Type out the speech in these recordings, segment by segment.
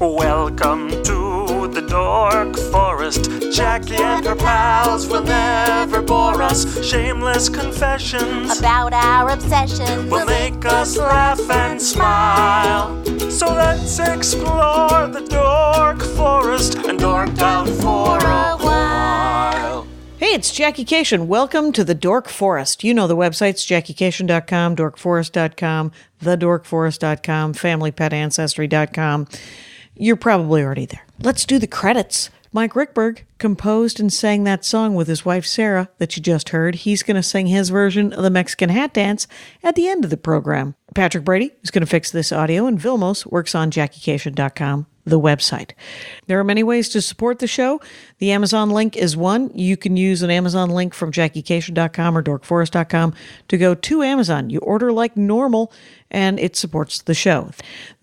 Welcome to the Dork Forest. Jackie and her pals will never bore us. Shameless confessions about our obsession will make us laugh and smile. So let's explore the Dork Forest and dork out for a while. Hey, it's Jackie Cation. Welcome to the Dork Forest. You know the websites, JackieCation.com, DorkForest.com, TheDorkForest.com, FamilyPetAncestry.com. You're probably already there. Let's do the credits. Mike Rickberg composed and sang that song with his wife Sarah that you just heard. He's going to sing his version of the Mexican hat dance at the end of the program. Patrick Brady is going to fix this audio, and Vilmos works on JackieCation.com, the website. There are many ways to support the show. The Amazon link is one. You can use an Amazon link from JackieCation.com or DorkForest.com to go to Amazon. You order like normal, and it supports the show.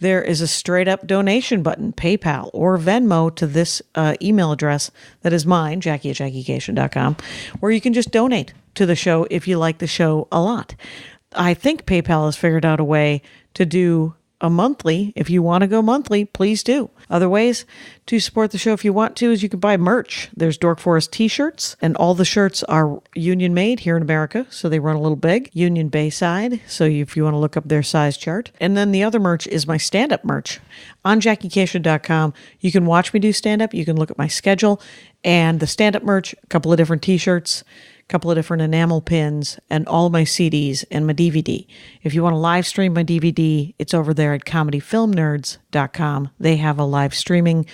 There is a straight-up donation button, PayPal or Venmo, to this email address that is mine, Jackie@JackieCation.com, where you can just donate to the show if you like the show a lot. I think PayPal has figured out a way to do a monthly. If you want to go monthly, please do. Other ways to support the show if you want to is you can buy merch. There's Dork Forest t-shirts, and all the shirts are union made here in America, so they run a little big. Union Bayside, so if you want to look up their size chart. And then the other merch is my stand-up merch. On JackieCation.com, you can watch me do stand-up, you can look at my schedule, and the stand-up merch, a couple of different t-shirts, couple of different enamel pins, and all my CDs and my DVD. If you want to live stream my DVD, it's over there at comedyfilmnerds.com. They have a live streaming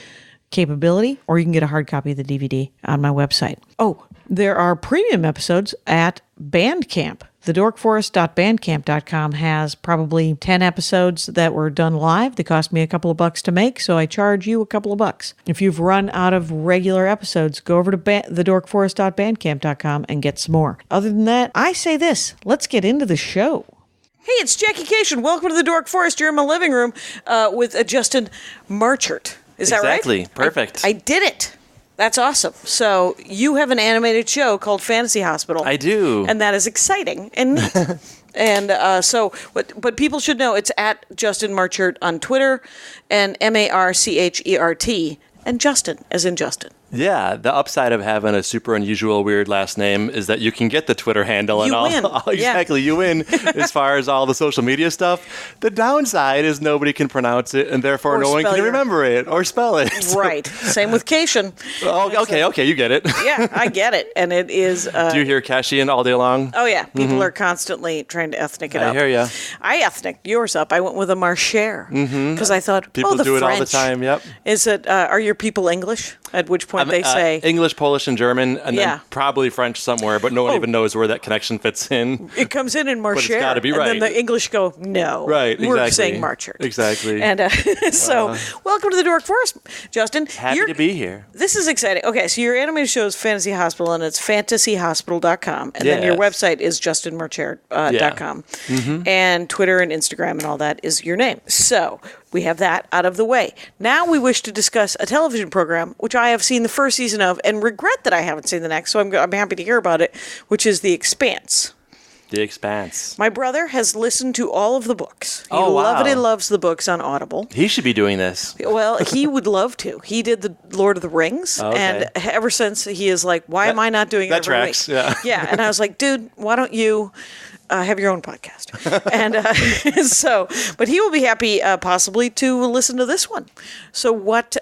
capability, or you can get a hard copy of the DVD on my website. Oh, there are premium episodes at Bandcamp. TheDorkForest.bandcamp.com has probably 10 episodes that were done live. They cost me a couple of bucks to make, so I charge you a couple of bucks. If you've run out of regular episodes, go over to TheDorkForest.bandcamp.com and get some more. Other than that, I say this. Let's get into the show. Hey, it's Jackie Cation. Welcome to the Dork Forest. You're in my living room with Justin Marchert. Is that right? Exactly. Perfect. I did it. That's awesome. So you have an animated show called Fantasy Hospital. I do. And that is exciting and neat. And but people should know it's at Justin Marchert on Twitter and Marchert and Justin, as in Justin. Yeah, the upside of having a super unusual, weird last name is that you can get the Twitter handle and you all. Win. Exactly, you win as far as all the social media stuff. The downside is nobody can pronounce it, and therefore no one can remember it or spell it. Right. Same with Cation. Oh, okay, you get it. Yeah, I get it, and it is. Do you hear Cation all day long? Oh yeah, people are constantly trying to ethnic it up. I hear ya. I ethnic yours up. I went with a Marchert because I thought people the do it French. all the time. Yep. Is it? Are your people English? At which point they say English, Polish, and German, and then probably French somewhere, but no one even knows where that connection fits in. It comes in Marchert. But it's got to be right. And then the English go, no. Right, exactly. We're saying Marchert. Exactly. And so, welcome to the Dork Forest, Justin. Happy to be here. This is exciting. Okay, so your animated show is Fantasy Hospital, and it's fantasyhospital.com. And then your website is justinmarchert.com. And Twitter and Instagram and all that is your name. So, we have that out of the way. Now we wish to discuss a television program, which I have seen the first season of and regret that I haven't seen the next, so I'm happy to hear about it, which is The Expanse. The Expanse. My brother has listened to all of the books. He loves the books on Audible. He should be doing this. Well, he would love to. He did the Lord of the Rings, and ever since he is like, why am I not doing it every week? Yeah. Yeah, and I was like, dude, why don't you have your own podcast? And but he will be happy possibly to listen to this one. So what...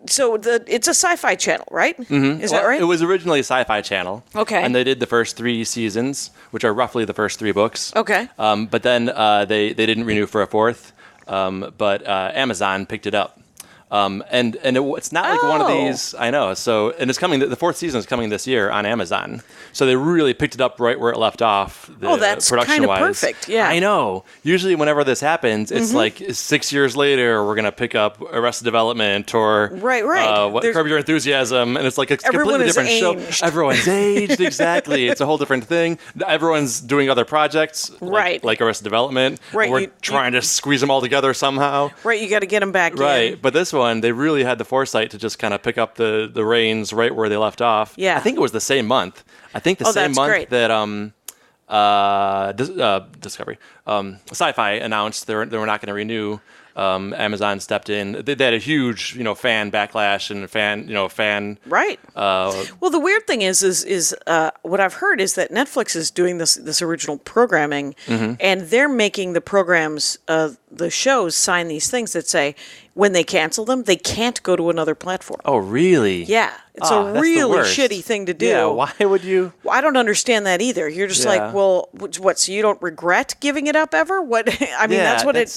it's a sci-fi channel, right? Mm-hmm. Is that right? It was originally a sci-fi channel. Okay. And they did the first 3 seasons, which are roughly the first 3 books. Okay. But then they didn't renew for a 4th, but Amazon picked it up. It's not like one of these. I know. So, and it's coming. The 4th season is coming this year on Amazon. So they really picked it up right where it left off. That's kind of perfect. Yeah, I know. Usually, whenever this happens, it's like 6 years later, we're gonna pick up Arrested Development or right. Curb Your Enthusiasm, and it's like a completely different show. Everyone's aged. Exactly. It's a whole different thing. Everyone's doing other projects, right? Like Arrested Development. Right. We're trying to squeeze them all together somehow. Right. You got to get them back. Right. In. But this one, they really had the foresight to just kind of pick up the reins right where they left off. Yeah. I think it was the same month. I think the same month great. that Discovery, Sci-Fi announced they were not going to renew Amazon stepped in. They had a huge, fan backlash and fan. Right. Well, the weird thing is what I've heard is that Netflix is doing this original programming, and they're making the programs, the shows sign these things that say when they cancel them, they can't go to another platform. Oh, really? Yeah. It's that's a the really worst. shitty thing to do. Yeah, why would you? Well, I don't understand that either. You're just like, well, what? So you don't regret giving it up ever? What? I mean, that's what it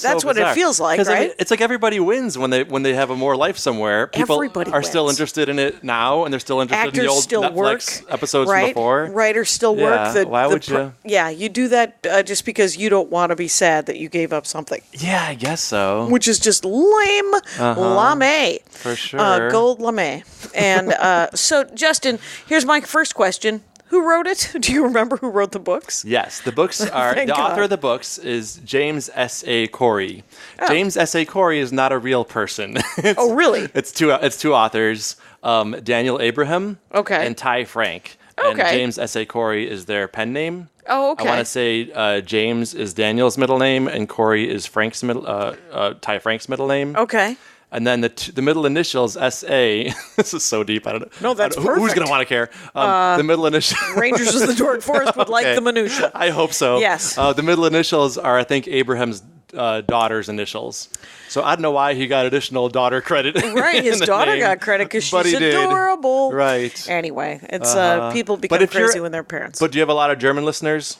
feels like, right? I mean, it's like everybody wins when they have a more life somewhere. People Everybody are still wins. interested in it now, and they're still interested Actors in the old still Netflix work, episodes right? from before. Writers still work. Why would you? Yeah, you do that just because you don't want to be sad that you gave up something. Yeah, I guess so. Which is just lame, lame. For sure. Gold lame. And so, Justin, here's my first question. Who wrote it? Do you remember who wrote the books? Yes, the books are... Thank the God. author of the books is James S.A. Corey. James S.A. Corey is not a real person. Oh, really? It's two authors, Daniel Abraham and Ty Frank. And Okay. James S.A. Corey is their pen name. Oh, okay. I want to say James is Daniel's middle name, and Corey is Ty Frank's middle name. Okay. And then the middle initials, S.A. This is so deep. I don't know. No, that's Who's perfect. going to want to care? The middle initials. Rangers of the Dork Forest would like Okay. the minutia. I hope so. Yes. The middle initials are, I think, Abraham's daughter's initials. So I don't know why he got additional daughter credit. Right, his in the daughter name, got credit because but she's he did. adorable. Right. Anyway, it's people become if you're- crazy when they're parents. But do you have a lot of German listeners?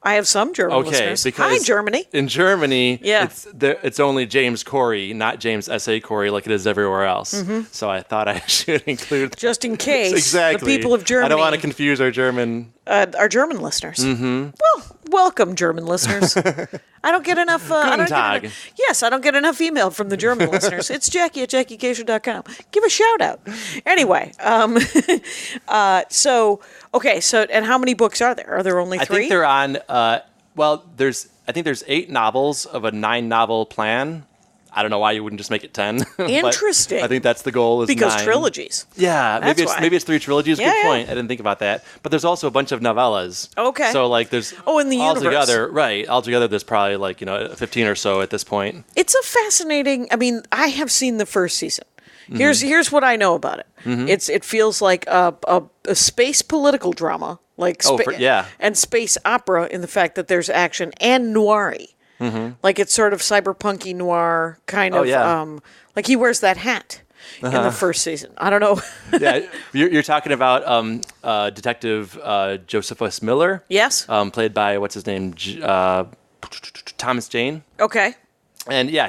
I have some German listeners. Because Hi, Germany. In Germany, Yeah. it's only James Corey, not James S.A. Corey like it is everywhere else. So I thought I should include... Just in case Exactly. the people of Germany... I don't want to confuse our German... our German listeners. Well, welcome, German listeners. I don't get enough... I don't Tag. get enough, yes, I don't get enough email from the German listeners. It's Jackie at JackieCation.com. Give a shout out. Anyway, so and how many books are there? Are there only 3? I think they're on... I think there's 8 novels of a 9-novel plan. I don't know why you wouldn't just make it 10. but Interesting. I think that's the goal is because 9. trilogies. Yeah, That's why. maybe it's 3 trilogies. Yeah, Good yeah. point. I didn't think about that. But there's also a bunch of novellas. Okay. So like there's in the universe. Altogether there's probably 15 or so at this point. It's a fascinating. I mean, I have seen the first season. Here's what I know about it. It feels like a space political drama, like and space opera in the fact that there's action and noir-y. Like it's sort of cyberpunky noir kind of. Like he wears that hat in the first season. I don't know. Yeah, you're talking about Detective Josephus Miller. Yes. Played by what's his name, Thomas Jane. Okay. And yeah,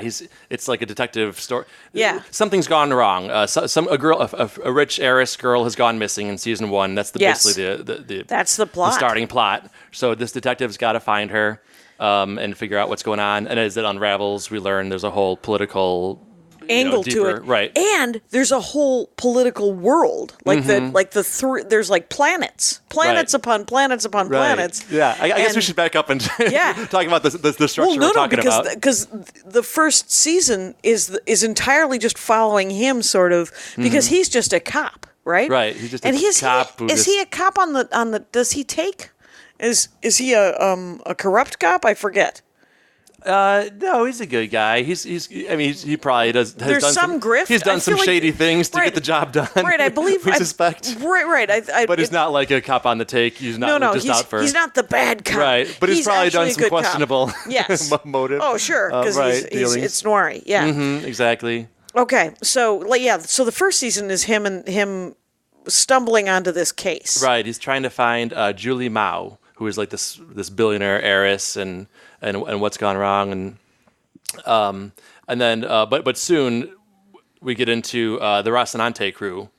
it's like a detective story. Yeah. Something's gone wrong. A rich heiress girl has gone missing in season 1. That's basically the That's the plot. The starting plot. So this detective's got to find her and figure out what's going on. And as it unravels, we learn there's a whole political angle deeper, to it, right? And there's a whole political world, like there's like planets upon planets upon planets. Yeah, I guess we should back up and talk about the structure we're talking about. Because the first season is entirely just following him, sort of, because he's just a cop, right? Right. He's just a cop. Is he a cop on the? Does he take? Is he a corrupt cop? I forget. No, he's a good guy. He probably has There's done some grift. He's done some shady things to get the job done. Right, I believe. we suspect. Right. But he's not like a cop on the take. He's not out for. He's not the bad cop. Right, but he's probably done some questionable motive. Oh, sure, because it's noir. Yeah. Exactly. Okay, so so the first season is him stumbling onto this case. Right, he's trying to find Julie Mao, who is like this billionaire heiress, and what's gone wrong, and then but soon we get into the Rocinante crew,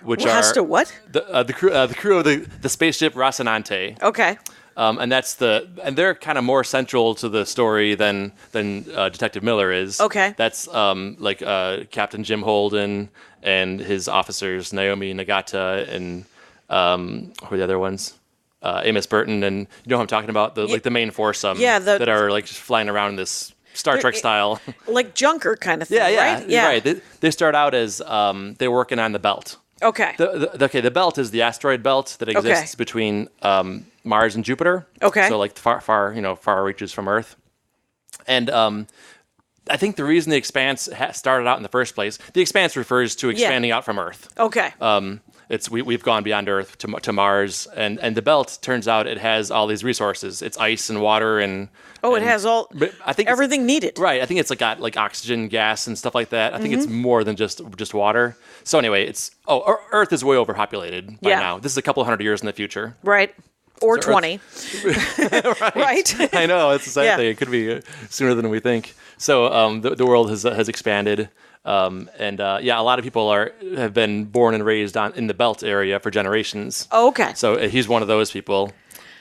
which has are to what? the crew of the spaceship Rocinante. Okay. And they're kind of more central to the story than Detective Miller is. Okay. That's Captain Jim Holden and his officers Naomi Nagata and who are the other ones? Amos Burton, and you know who I'm talking about, the main foursome that are like just flying around in this Star Trek style, like Junker kind of thing. Right? Right. They start out as they're working on the belt. Okay. The belt is the asteroid belt that exists between Mars and Jupiter. Okay. So like far reaches from Earth, and I think the reason the Expanse started out in the first place, the Expanse refers to expanding out from Earth. Okay. We've gone beyond Earth to Mars, and the belt, turns out it has all these resources. It's ice and water and it has I think everything needed. Right. I think it's got like oxygen, gas, and stuff like that. I think it's more than just water. So anyway, Earth is way overpopulated by now. This is a couple hundred years in the future. Right. Or 20. Right. I know. It's the same thing. It could be sooner than we think. So the world has expanded. A lot of people have been born and raised in the belt area for generations. Okay. So he's one of those people.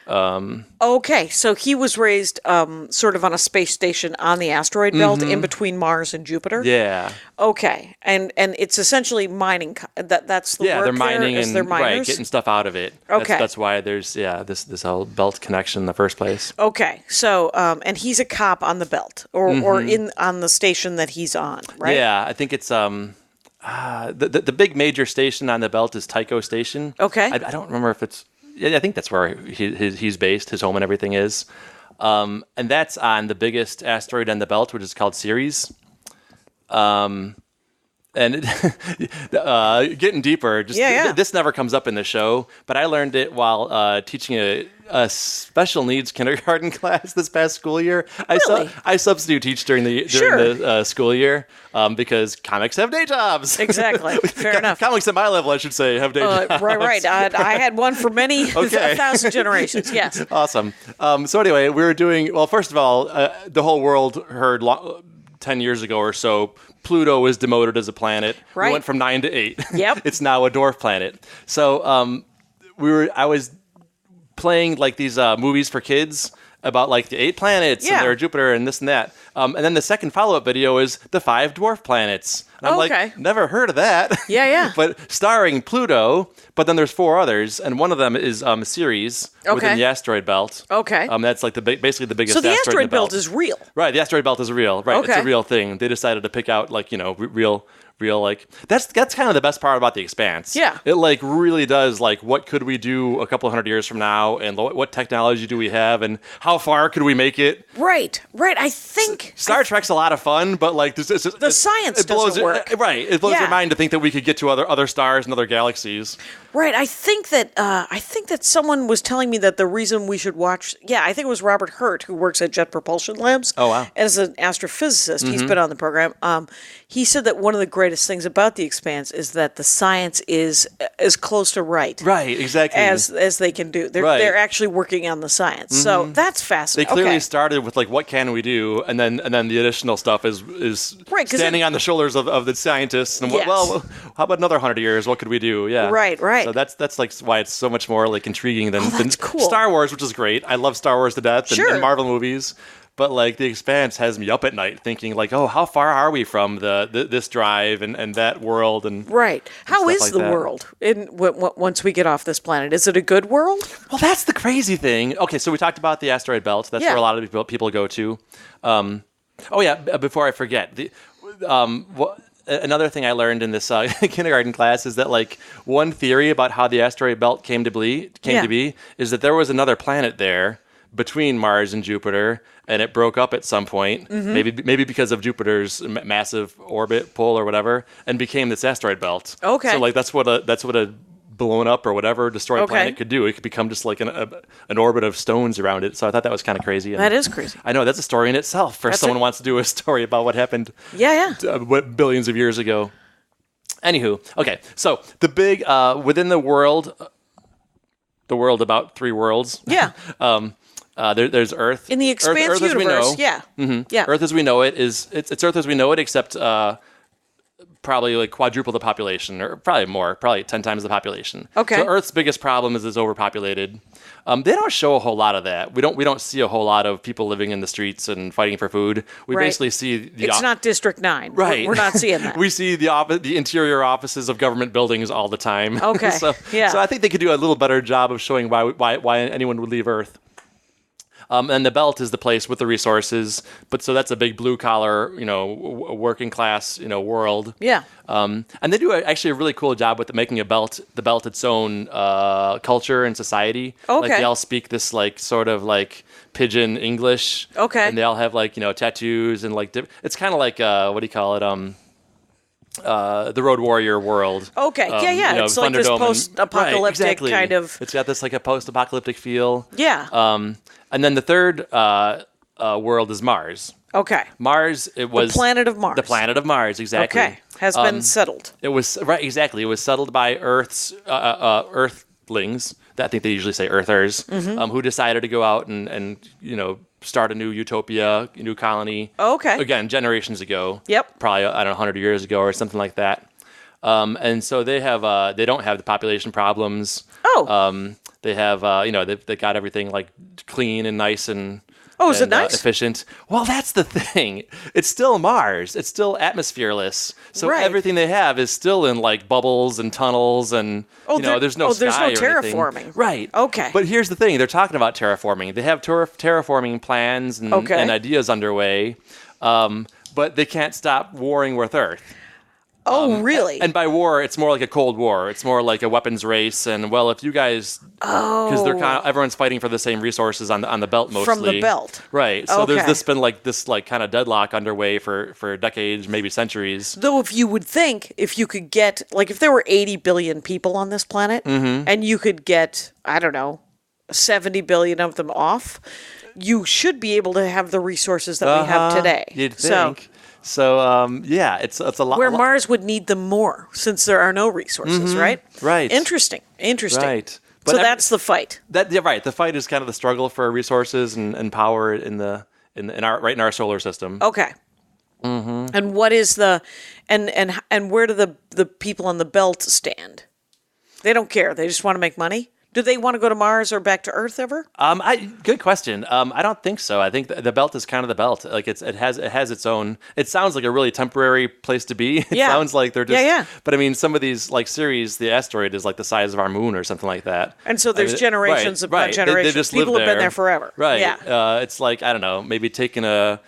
Okay, so he was raised sort of on a space station on the asteroid belt in between Mars and Jupiter. Yeah. Okay, and it's essentially mining. That's the work they're mining there? and miners? getting stuff out of it. Okay, that's why there's this whole belt connection in the first place. Okay, so and he's a cop on the belt or on the station that he's on, right? Yeah, I think it's the big major station on the belt is Tycho Station. Okay, I don't remember if it's. I think that's where he's based, his home and everything is. And that's on the biggest asteroid on the belt, which is called Ceres. And getting deeper, this never comes up in the show, but I learned it while teaching a special needs kindergarten class this past school year. Really? I substitute teach during the school year because comics have day jobs. Exactly. Fair enough. Comics at my level, I should say, have day jobs. Right. I had one for many 1,000 generations. Yes. Awesome. So anyway, we were doing, well, first of all, the whole world heard 10 years ago or so, Pluto was demoted as a planet. Right. We went from 9 to 8. Yep. It's now a dwarf planet. So I was playing like these movies for kids about like the 8 planets and their Jupiter and this and that. And then the second follow-up video is the 5 dwarf planets. And I'm like, never heard of that. Yeah. But starring Pluto, but then there's 4 others, and one of them is Ceres within the asteroid belt. Okay. That's like basically the biggest. So the asteroid in the belt is real. Right. The asteroid belt is real. Right. Okay. It's a real thing. They decided to pick out like real like that's kind of the best part about the Expanse. Yeah. It like really does like what could we do a couple hundred years from now, and what technology do we have, and how far could we make it? Right. I think Star Trek's a lot of fun, but like the science doesn't work. Right. It blows your mind to think that we could get to other stars and other galaxies. Right. I think that someone was telling me that the reason we should watch. Yeah, I think it was Robert Hurt, who works at Jet Propulsion Labs. Oh wow. As an astrophysicist, he's been on the program. He said that one of the greatest things about the Expanse is that the science is as close to right. Right. Exactly. As they can do. They're actually working on the science. So that's fascinating. They clearly started with like what can we do, and then the additional stuff is standing on the shoulders of the scientists. And well, how about another 100 years? What could we do? Yeah. Right. So that's like why it's so much more like intriguing than cool. Star Wars, which is great. I love Star Wars to death and Marvel movies. But like the Expanse has me up at night thinking like, oh, how far are we from this drive and that world and right? How is the world once we get off this planet? Is it a good world? Well, that's the crazy thing. Okay, so we talked about the asteroid belt. That's where a lot of people go to. Before I forget, another thing I learned in this kindergarten class is that like one theory about how the asteroid belt came to be is that there was another planet there between Mars and Jupiter, and it broke up at some point, maybe because of Jupiter's massive orbit pull or whatever, and became this asteroid belt. Okay. So like that's what a blown up or whatever destroyed planet could do. It could become just like an orbit of stones around it. So I thought that was kind of crazy. That is crazy. I know, that's a story in itself. Someone wants to do a story about what happened billions of years ago. Anywho, okay, so the big within the world about 3 worlds. Yeah. There's Earth. In the Expanse universe, yeah. Earth as we know it it's Earth as we know it, except probably like quadruple the population, or probably 10 times the population. Okay. So Earth's biggest problem is it's overpopulated. They don't show a whole lot of that. We don't see a whole lot of people living in the streets and fighting for food. We basically see it's not District 9. Right. We're not seeing that. We see the interior offices of government buildings all the time. Okay. So I think they could do a little better job of showing why anyone would leave Earth. And the belt is the place with the resources. But so that's a big blue collar, working class, world. Yeah. And they do actually a really cool job with making the belt its own culture and society. Okay. Like they all speak this like sort of like pidgin English. Okay. And they all have like tattoos and like it's kind of like what do you call it? The Road Warrior world. Okay. Yeah. It's like this Thunderdome post-apocalyptic right, exactly. kind of. It's got this like a post-apocalyptic feel. Yeah. And then the third world is Mars. Okay. Mars, it was the planet of Mars. The planet of Mars, exactly. Okay. Has been settled. It was right, exactly. It was settled by Earthlings. I think they usually say Earthers, who decided to go out and start a new utopia, a new colony. Okay. Again, generations ago. Yep. Probably 100 years ago or something like that. And so they don't have the population problems. Oh. They have they got everything like clean and nice and. Oh, is it nice? Efficient. Well, that's the thing. It's still Mars. It's still atmosphereless. So right. everything they have is still in like bubbles and tunnels and there's no sky there's no or terraforming. anything. Right. Okay. But here's the thing. They're talking about terraforming. They have terraforming plans and ideas underway. But they can't stop warring with Earth. Oh, really? And by war, it's more like a Cold War. It's more like a weapons race. And well, if you guys, because they're everyone's fighting for the same resources on the belt mostly. From the belt, right? So there's been this kind of deadlock underway for decades, maybe centuries. Though, if you would think, if you could get if there were 80 billion people on this planet, and you could get 70 billion of them off, you should be able to have the resources that we have today. You'd think. So it's a lot. Where Mars would need them more, since there are no resources, right? Right. Interesting. Right. But so that's the fight. Right. The fight is kind of the struggle for resources and power in our solar system. Okay. And what is and where do the people on the belt stand? They don't care. They just want to make money. Do they want to go to Mars or back to Earth ever? Good question. I don't think so. I think the belt is kind of the belt. Like it has its own. It sounds like a really temporary place to be. It sounds like they're just. Yeah. But I mean, some of these like series, the asteroid is like the size of our moon or something like that. And so there's generations of generations. They just people live have been there forever. Right. Yeah. It's like I don't know, maybe taking a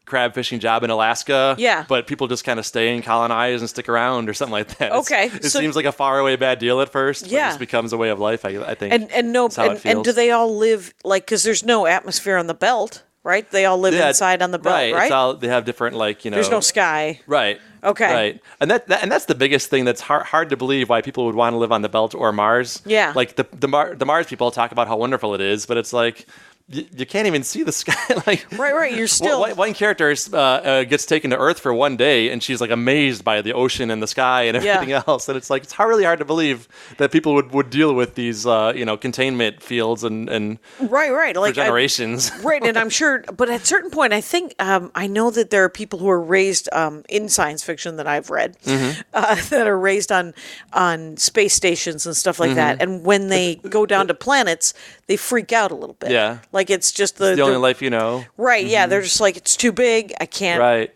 crab fishing job in Alaska. Yeah. But people just kind of stay and colonize and stick around or something like that. Okay. It seems like a faraway bad deal at first. But it just becomes a way of life, I think. And do they all live because there's no atmosphere on the belt, right? They all live inside on the belt, right? It's all, they have different There's no sky. Right. Okay. Right. And that's the biggest thing that's hard to believe why people would want to live on the belt or Mars. Yeah. Like the Mars people talk about how wonderful it is, but it's like you can't even see the sky. Right. You're still one character gets taken to Earth for one day, and she's like amazed by the ocean and the sky and everything else. And it's like really hard to believe that people would deal with these containment fields and right for generations. Right, and I'm sure. But at a certain point, I think I know that there are people who are raised in science fiction that I've read that are raised on space stations and stuff like that. And when they go down to planets, they freak out a little bit. Yeah. Like it's just the only life you know. Right, yeah. They're just like, it's too big. I can't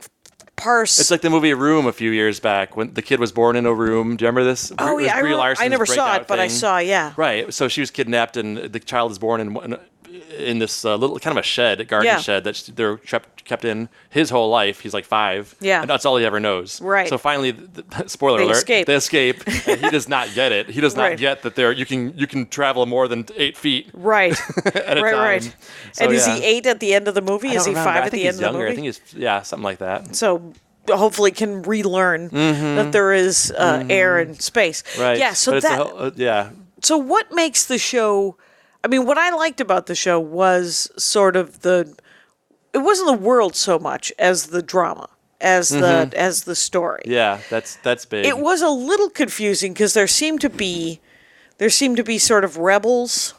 parse. It's like the movie Room a few years back when the kid was born in a room. Do you remember this? Oh, yeah. I never saw it, but I saw, Right. So she was kidnapped and the child is born in this little kind of a shed, a garden shed that they're kept in his whole life. He's like 5. Yeah. And that's all he ever knows. Right. So finally, spoiler alert, they escape. And he does not get it. He does not get that you can travel more than 8 feet. Right. at a time. Right. So, and is he 8 at the end of the movie? Is he 5 at the end of the movie? I think he's, something like that. So hopefully can relearn that there is air and space. Right. Yeah. So So what makes the show? I mean, what I liked about the show was sort of it wasn't the world so much as the drama, as the story. Yeah, that's big. It was a little confusing because there seemed to be sort of rebels.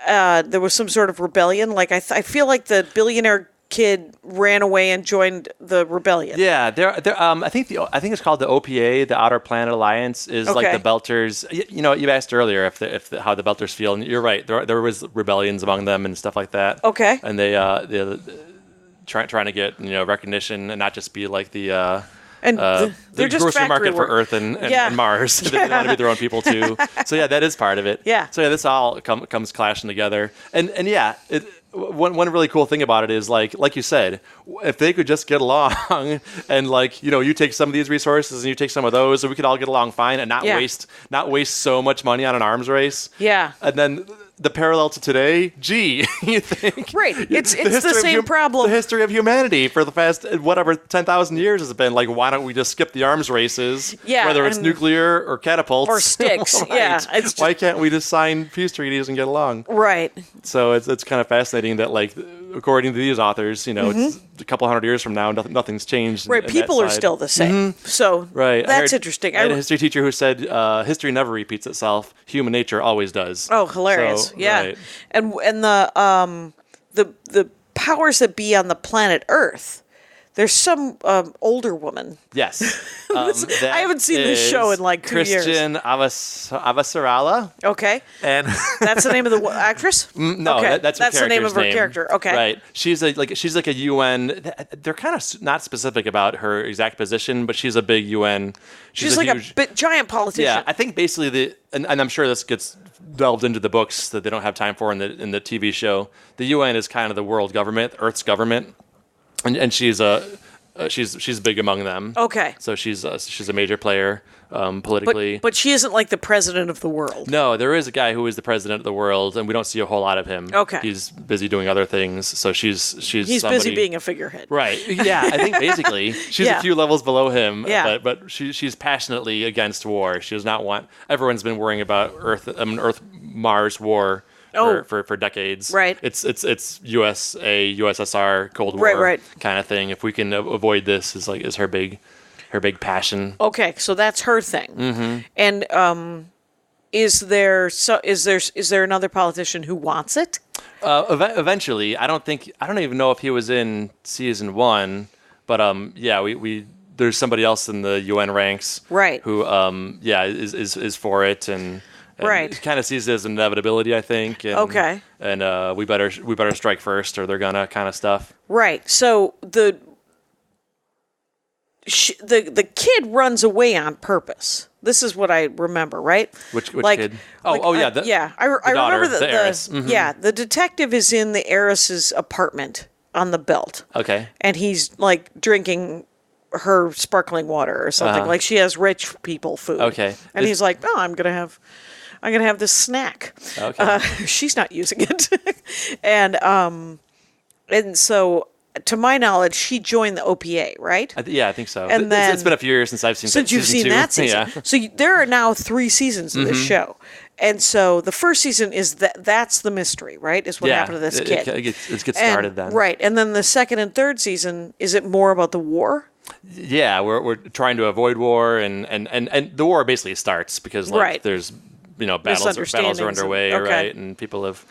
There was some sort of rebellion. Like I feel like the billionaire kid ran away and joined the rebellion. Yeah, I think it's called the OPA, the Outer Planet Alliance, is like the Belters. You asked earlier if how the Belters feel, and you're right. There was rebellions among them and stuff like that. Okay. And they trying to get recognition and not just be like the And the they're just grocery factory market for work. Earth and Mars. They want to be their own people too. So yeah, that is part of it. Yeah. So yeah, this all comes clashing together. And yeah, one really cool thing about it is like you said, if they could just get along and like, you know, you take some of these resources and you take some of those, and we could all get along fine and not waste so much money on an arms race. Yeah. And then the parallel to today, gee, you think? Right. It's the same problem. The history of humanity for the past, 10,000 years has been like, why don't we just skip the arms races? Yeah, Whether it's nuclear or catapults. Or sticks. Right. Yeah. Why can't we just sign peace treaties and get along? Right. So it's kind of fascinating that, like, according to these authors, you know, it's a couple hundred years from now, nothing's changed. Right. People are still the same. So that's interesting. I had a history teacher who said, history never repeats itself. Human nature always does. Oh, hilarious. So, yeah. right. And the powers that be on the planet Earth, there's some older woman. Yes. I haven't seen this show in like 2 years. Christian Avasarala. Okay. And that's the name of the actress? No, okay. that's her the name of her name. character. Okay. Right. She's like a UN. They're kind of not specific about her exact position, but she's a big UN. She's like a giant politician. Yeah, I think basically and I'm sure this gets delved into the books that they don't have time for in the TV show. The UN is kind of the world government, Earth's government. And she's big among them. Okay. So she's a major player politically. But she isn't like the president of the world. No, there is a guy who is the president of the world, and we don't see a whole lot of him. Okay. He's busy doing other things. So he's busy being a figurehead. Right. Yeah. I think basically she's a few levels below him. Yeah. But she's passionately against war. She does not want. Everyone's been worrying about Earth Mars war. For decades. Right. It's USA, USSR, Cold War kind of thing. If we can avoid this, is her big passion. Okay, so that's her thing. Mm-hmm. And is there another politician who wants it? Eventually, I don't even know if he was in season 1, but we there's somebody else in the UN ranks, right? Who is for it and right. Kind of sees it as an inevitability, I think. And, okay. And we better strike first, or they're gonna kind of stuff. Right. So the kid runs away on purpose. This is what I remember, right? Which kid? I remember the heiress. Mm-hmm. Yeah, the detective is in the heiress's apartment on the belt. Okay. And he's like drinking her sparkling water or something. Like she has rich people food. Okay. And he's like, "Oh, I'm gonna have this snack." Okay. She's not using it. and so, to my knowledge, she joined the OPA, right? I think so. And then, it's been a few years since I've seen since you've seen 2. that season. Yeah. So there are now 3 seasons of this show. And so the first season is that's the mystery, right? Is what happened to this kid. It gets started then. Right. And then the second and third season, is it more about the war? Yeah, we're trying to avoid war, and the war basically starts because there's battles are underway, right? And people have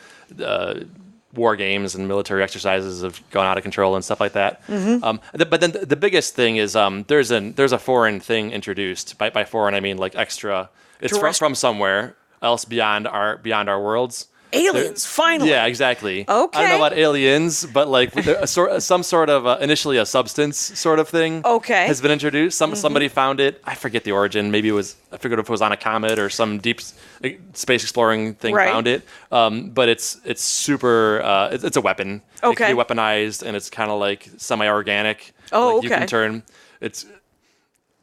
war games and military exercises have gone out of control and stuff like that. Mm-hmm. But then the biggest thing is there's a foreign thing introduced. By foreign, I mean like extra. It's from somewhere else beyond our worlds. Aliens, finally. Yeah, exactly. Okay. I don't know about aliens, but like some sort of initially a substance sort of thing. Okay. Has been introduced. Somebody found it. I forget the origin. Maybe I forget if it was on a comet or some deep space exploring thing found it. But it's super. It's a weapon. Okay. It can be weaponized, and it's kind of like semi-organic. Oh, like you can turn.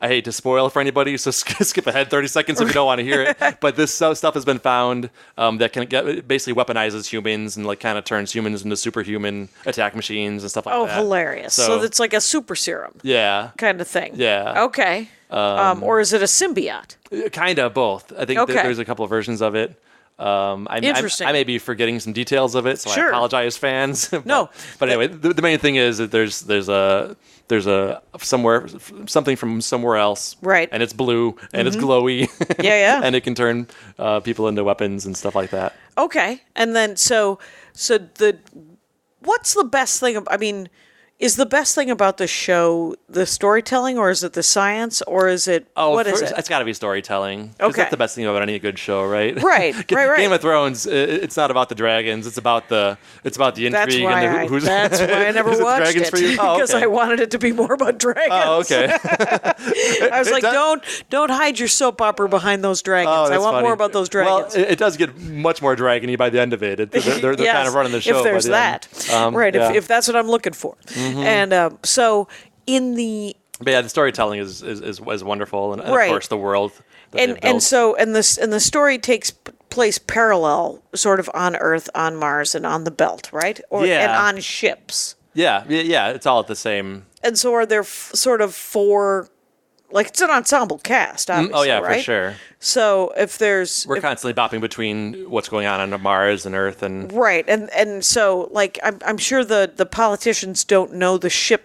I hate to spoil for anybody, so skip ahead 30 seconds if you don't want to hear it. But this stuff has been found that can basically weaponizes humans and like kind of turns humans into superhuman attack machines and stuff like that. Oh, hilarious! So it's like a super serum, kind of thing. Yeah. Okay. Or is it a symbiote? Kind of both. I think there's a couple of versions of it. Interesting. I may be forgetting some details of it, so I apologize, fans. But anyway, the main thing is that there's something from somewhere else, right? And it's blue and it's glowy, and it can turn people into weapons and stuff like that. Okay, and then so what's the best thing? I mean, Is the best thing about the show the storytelling, or is it the science, or is it what is it? It's got to be storytelling. 'Cause Okay. that's the best thing about any good show, right? Right, right. Game of Thrones, it's not about the dragons. It's about the intrigue. That's why I never Is it watched dragons it, for you? Oh, because okay. I wanted it to be more about dragons. Oh, okay. I was like, don't hide your soap opera behind those dragons. I that's want funny. more about those dragons. Well, it does get much more dragony by the end of it. They're Yes, kind of running the show. if there's by the that, end. right? Yeah. If that's what I'm looking for, and so in the But yeah, the storytelling is wonderful, and Right. of course the world. That they've and built. so the story takes place parallel, sort of on Earth, on Mars, and on the Belt, right? And Yeah. on ships. yeah, it's all at the same. And so are there sort of four, like it's an ensemble cast, obviously, Oh yeah, right? for sure. So if there's We're constantly bopping between what's going on Mars and Earth, and right, and so like I'm sure the politicians don't know the ship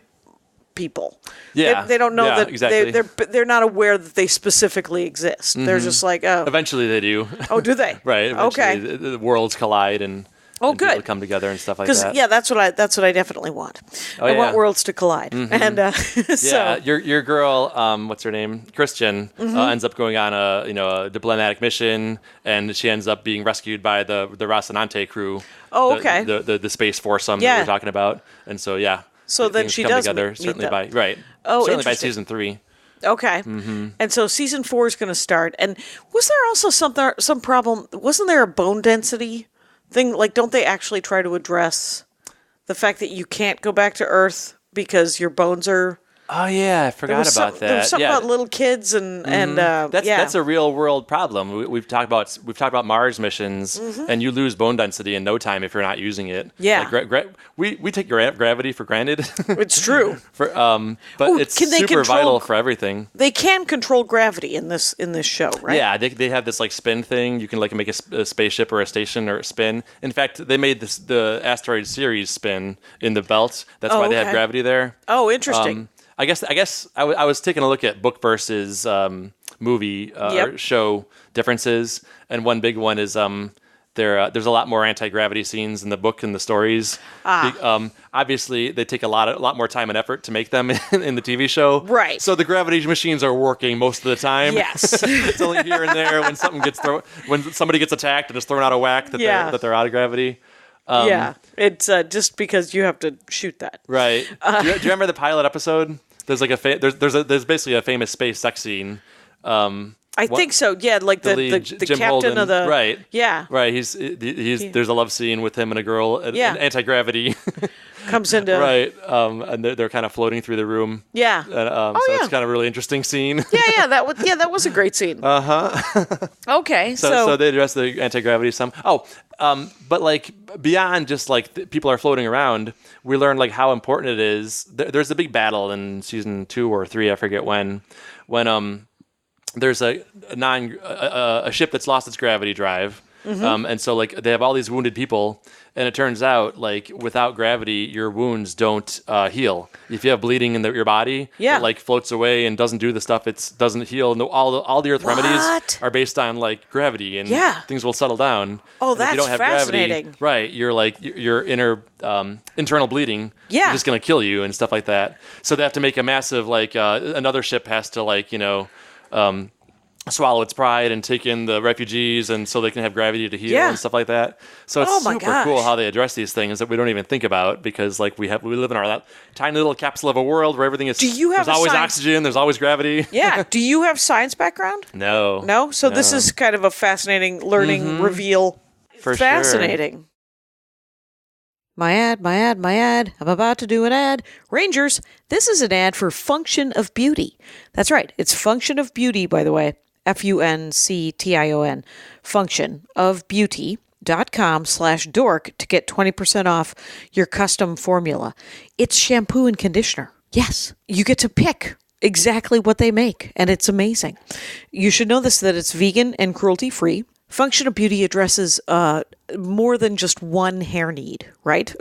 people. Yeah, they don't know yeah, that exactly. they're not aware that they specifically exist. They're just like, oh, eventually they do. oh, do they? Right. Okay. Eventually the worlds collide and Oh, and people good. come together and stuff like Because that. yeah, that's what I definitely want. Oh, I want yeah. worlds to collide, and so Yeah, your girl, what's her name? Christian ends up going on a diplomatic mission, and she ends up being rescued by the Rocinante crew. Oh, the- okay. The space foursome Yeah. that we're talking about, and so yeah. So then things she come does together meet certainly them. by right. Oh, certainly by interesting. season 3. Okay. And so season 4 is going to start. And was there also some problem? Wasn't there a bone density thing? Like, don't they actually try to address the fact that you can't go back to Earth because your bones are? Oh yeah, I forgot about that. There was something yeah. about little kids and That's a real world problem. We've talked about Mars missions, and you lose bone density in no time if you're not using it. Yeah. Like, we take gravity for granted. It's true. But Ooh, it's can they super control- vital for everything. They can control gravity in this show, right? Yeah, they have this like spin thing. You can like make a spaceship or a station or spin. In fact, they made the asteroid series spin in the belt. That's why they have okay. gravity there. Oh, interesting. I guess I was taking a look at book versus movie Yep. or show differences, and one big one is there's a lot more anti-gravity scenes in the book and the stories. Obviously, they take a lot more time and effort to make them in the TV show. Right. So the gravity machines are working most of the time. Yes. It's only here and there when somebody gets attacked and is thrown out of whack that they're out of gravity. Yeah, it's just because you have to shoot that. Right. Do you remember the pilot episode? There's like there's basically a famous space sex scene. I think so. Yeah, like the lead, Jim captain Holden, of the right. Yeah, Right. He's there's a love scene with him and a girl. Yeah. Anti-gravity. comes into Right. And they're kind of floating through the room. Yeah. And, Oh, so yeah. it's kind of a really interesting scene. yeah, that was a great scene. Okay, So they address the anti-gravity some. But like beyond just like people are floating around, we learn like how important it is. There's a big battle in season 2 or 3, I forget when there's a ship that's lost its gravity drive. And so like they have all these wounded people, and it turns out like without gravity your wounds don't heal. If you have bleeding in your body, Yeah. it like floats away and doesn't do the stuff. It doesn't heal. No, all the earth remedies What? are based on like gravity, and Yeah. things will settle down. Oh, And if you that's don't have fascinating. gravity, right? You're like your inner internal bleeding Yeah. is just gonna kill you and stuff like that. So they have to make a massive like another ship has to like swallow its pride and take in the refugees, and so they can have gravity to heal Yeah. and stuff like that. So it's Oh my super cool gosh. how they address these things that we don't even think about, because like we live in our tiny little capsule of a world where everything is. Do you have there's a always science- oxygen. There's always gravity. yeah. Do you have science background? No. No. So this is kind of a fascinating learning reveal. For Fascinating. My ad. I'm about to do an ad. Rangers, this is an ad for Function of Beauty. That's right. It's Function of Beauty, by the way. FUNCTION. functionofbeauty.com/dork to get 20% off your custom formula. It's shampoo and conditioner. Yes, you get to pick exactly what they make, and it's amazing. You should know that it's vegan and cruelty-free. Function of Beauty addresses more than just one hair need, right?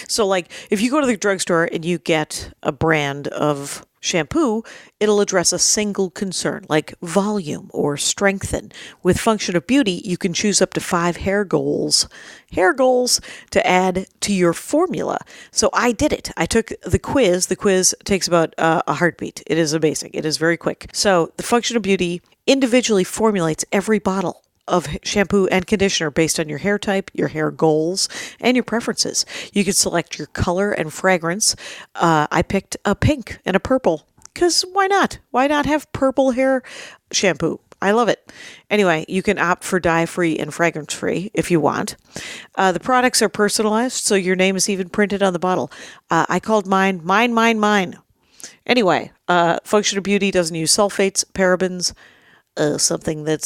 So, like, if you go to the drugstore and you get a brand of shampoo, it'll address a single concern, like volume or strengthen. With Function of Beauty, you can choose up to 5 hair goals to add to your formula. So I did it. I took the quiz. The quiz takes about a heartbeat. It is amazing. It is very quick. So the Function of Beauty individually formulates every bottle of shampoo and conditioner based on your hair type, your hair goals, and your preferences. You can select your color and fragrance. I picked a pink and a purple because why not? Why not have purple hair shampoo? I love it. Anyway, you can opt for dye-free and fragrance-free if you want. The products are personalized, so your name is even printed on the bottle. I called mine. Anyway, Function of Beauty doesn't use sulfates, parabens, something that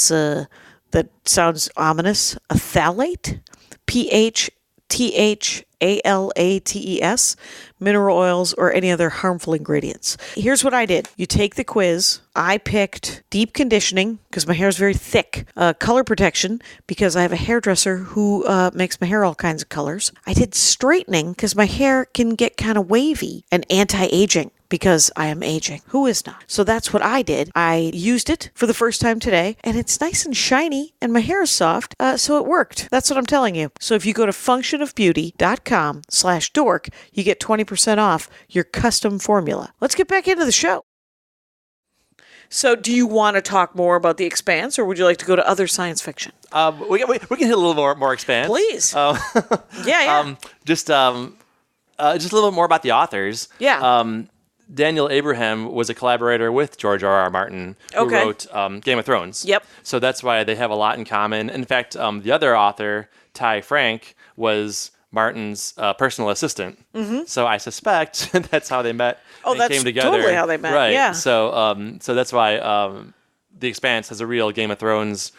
sounds ominous, a phthalate, PHTHALATES, mineral oils, or any other harmful ingredients. Here's what I did. You take the quiz. I picked deep conditioning because my hair is very thick. Color protection because I have a hairdresser who makes my hair all kinds of colors. I did straightening because my hair can get kind of wavy, and anti-aging because I am aging. Who is not? So that's what I did. I used it for the first time today, and it's nice and shiny, and my hair is soft, so it worked. That's what I'm telling you. So if you go to functionofbeauty.com/dork, you get 20% off your custom formula. Let's get back into the show. So do you want to talk more about The Expanse, or would you like to go to other science fiction? We can hit a little more Expanse. Please. Yeah. Just a little bit more about the authors. Yeah. Daniel Abraham was a collaborator with George R.R. Martin, who wrote Game of Thrones. Yep. So that's why they have a lot in common. In fact, the other author, Ty Frank, was Martin's personal assistant. Mm-hmm. So I suspect that's how they met and came together. Totally how they met. Right. Yeah. So that's why The Expanse has a real Game of Thrones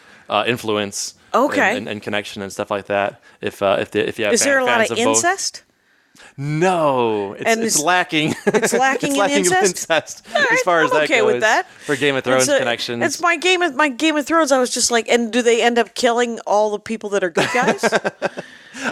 influence. And connection and stuff like that. If you have is there a lot of Both. incest? No, it's lacking. It's lacking in incest. As far as that goes. With that. For Game of Thrones connections. It's my Game of Thrones. I was just like, and do they end up killing all the people that are good guys?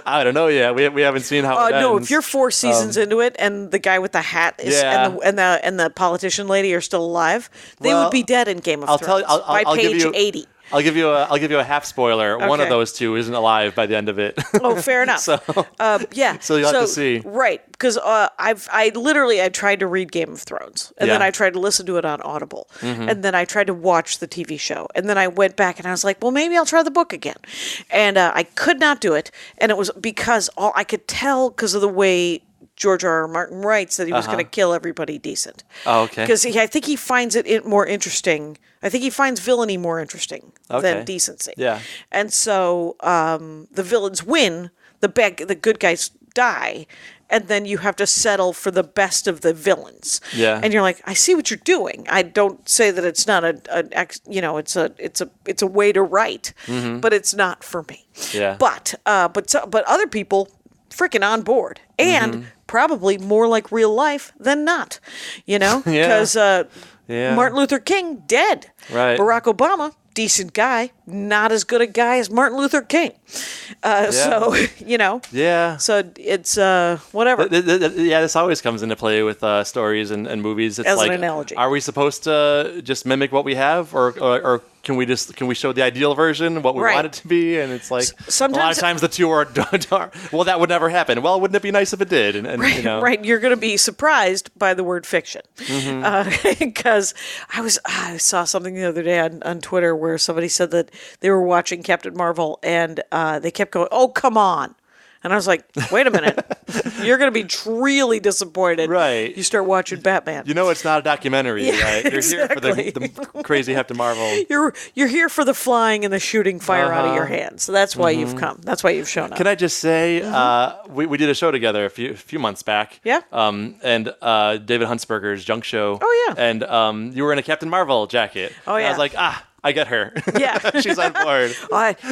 I don't know yet. We haven't seen how it ends. No, if you're 4 seasons into it and the guy with the hat is and the politician lady are still alive, they would be dead in Game of Thrones by page 80. I'll give you a half spoiler. Okay. One of those two isn't alive by the end of it. Oh, fair enough. So you'll have to see. Right, because I tried to read Game of Thrones, and then I tried to listen to it on Audible, and then I tried to watch the TV show, and then I went back and I was like, well, maybe I'll try the book again, and I could not do it, and it was because I could tell because of the way George R.R. Martin writes that he was going to kill everybody decent. Oh, okay. Because I think he finds it more interesting. I think he finds villainy more interesting than decency. Yeah. And so the villains win, the good guys die, and then you have to settle for the best of the villains. Yeah. And you're like, I see what you're doing. I don't say that it's not it's a way to write, but it's not for me. Yeah. But other people freaking on board, and probably more like real life than not, because Martin Luther King dead, right? Barack Obama, decent guy, not as good a guy as Martin Luther King. So so it's whatever. This always comes into play with stories and movies. It's as like an analogy. Are we supposed to just mimic what we have, or can we show the ideal version, what we want it to be? And it's like sometimes, a lot of times the two are well, that would never happen. Well, wouldn't it be nice if it did? And right, you're going to be surprised by the word fiction, because I saw something the other day on Twitter where somebody said that they were watching Captain Marvel and they kept going, "Oh, come on." And I was like, wait a minute. You're going to be really disappointed. Right. You start watching Batman. It's not a documentary, right? You're here for the crazy Captain Marvel. You're here for the flying and the shooting fire out of your hands. So that's why you've come. That's why you've shown up. Can I just say, we did a show together a few months back. Yeah. And David Huntsberger's Junk Show. Oh, yeah. And you were in a Captain Marvel jacket. Oh, yeah. And I was like, I get her. Yeah. She's on board.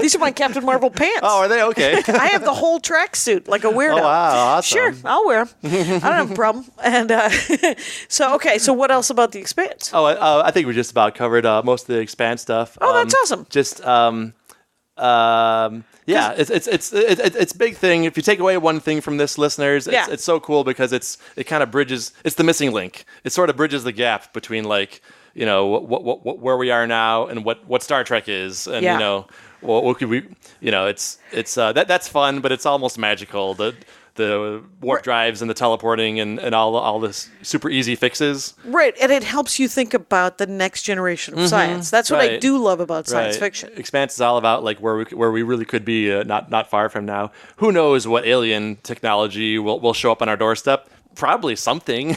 These are my Captain Marvel pants. Oh, are they? Okay. I have the whole tracksuit like a weirdo. Oh, wow. Awesome. Sure, I'll wear them. I don't have a problem. And so what else about The Expanse? Oh, I think we just about covered most of the Expanse stuff. Oh, that's awesome. Just Yeah, it's big thing. If you take away one thing from this, listeners, it's so cool because it kind of bridges. It's the missing link. It sort of bridges the gap between like what where we are now and what Star Trek is, and what could we that's fun, but it's almost magical. The warp drives and the teleporting and all this super easy fixes. Right, and it helps you think about the next generation of science. That's what I do love about science fiction. Expanse is all about like where we really could be not far from now. Who knows what alien technology will show up on our doorstep? Probably something.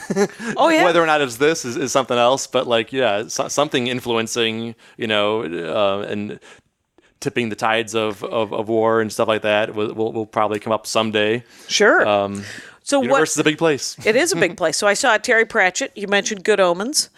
Oh yeah. Whether or not it's this is something else, but like something influencing and tipping the tides of war and stuff like that will probably come up someday. Sure. So universe is a big place. It is a big place. So I saw Terry Pratchett. You mentioned Good Omens.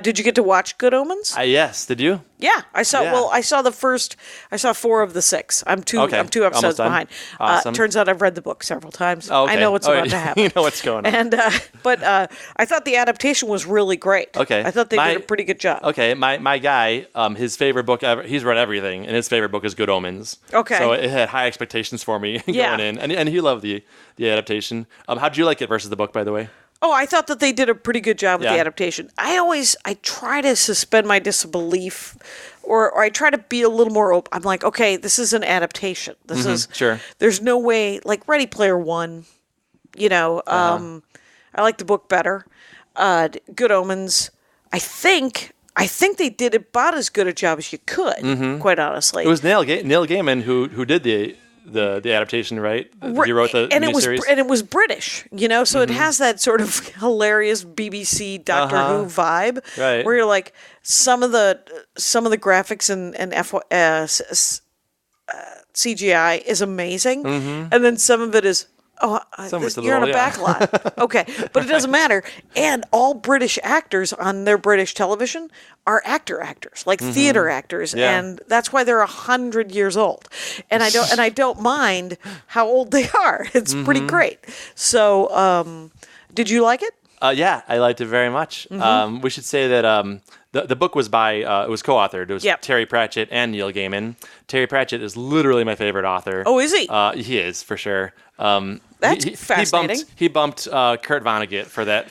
Did you get to watch Good Omens? Yes. Did you? Yeah, I saw. Yeah. Well, I saw 4 of the 6. I'm two episodes behind. Awesome. Turns out I've read the book several times. Oh, okay. I know what's about to happen. You know what's going on. And but I thought the adaptation was really great. Okay. I thought they did a pretty good job. Okay, my guy, his favorite book ever. He's read everything, and his favorite book is Good Omens. Okay. So it had high expectations for me going in, and he loved the adaptation. How did you like it versus the book, by the way? Oh, I thought that they did a pretty good job with the adaptation. I try to suspend my disbelief, or I try to be a little more open. I'm like, okay, this is an adaptation. This is sure. There's no way, like Ready Player One. I like the book better. Good Omens. I think they did about as good a job as you could. Quite honestly, it was Neil Gaiman who did the adaptation, right? He wrote the miniseries. And it was British, so it has that sort of hilarious BBC Doctor Who vibe, right? Where you're like, some of the graphics and CGI is amazing, and then some of it is. You're on a backlot. Okay, but it doesn't matter. And all British actors on their British television are actors, like theater actors, and that's why they're 100 years old. And I don't mind how old they are. It's pretty great. So, did you like it? Yeah, I liked it very much. We should say that the book was by it was co-authored. It was Terry Pratchett and Neil Gaiman. Terry Pratchett is literally my favorite author. Oh, is he? He is for sure. That's fascinating. He bumped Kurt Vonnegut for that.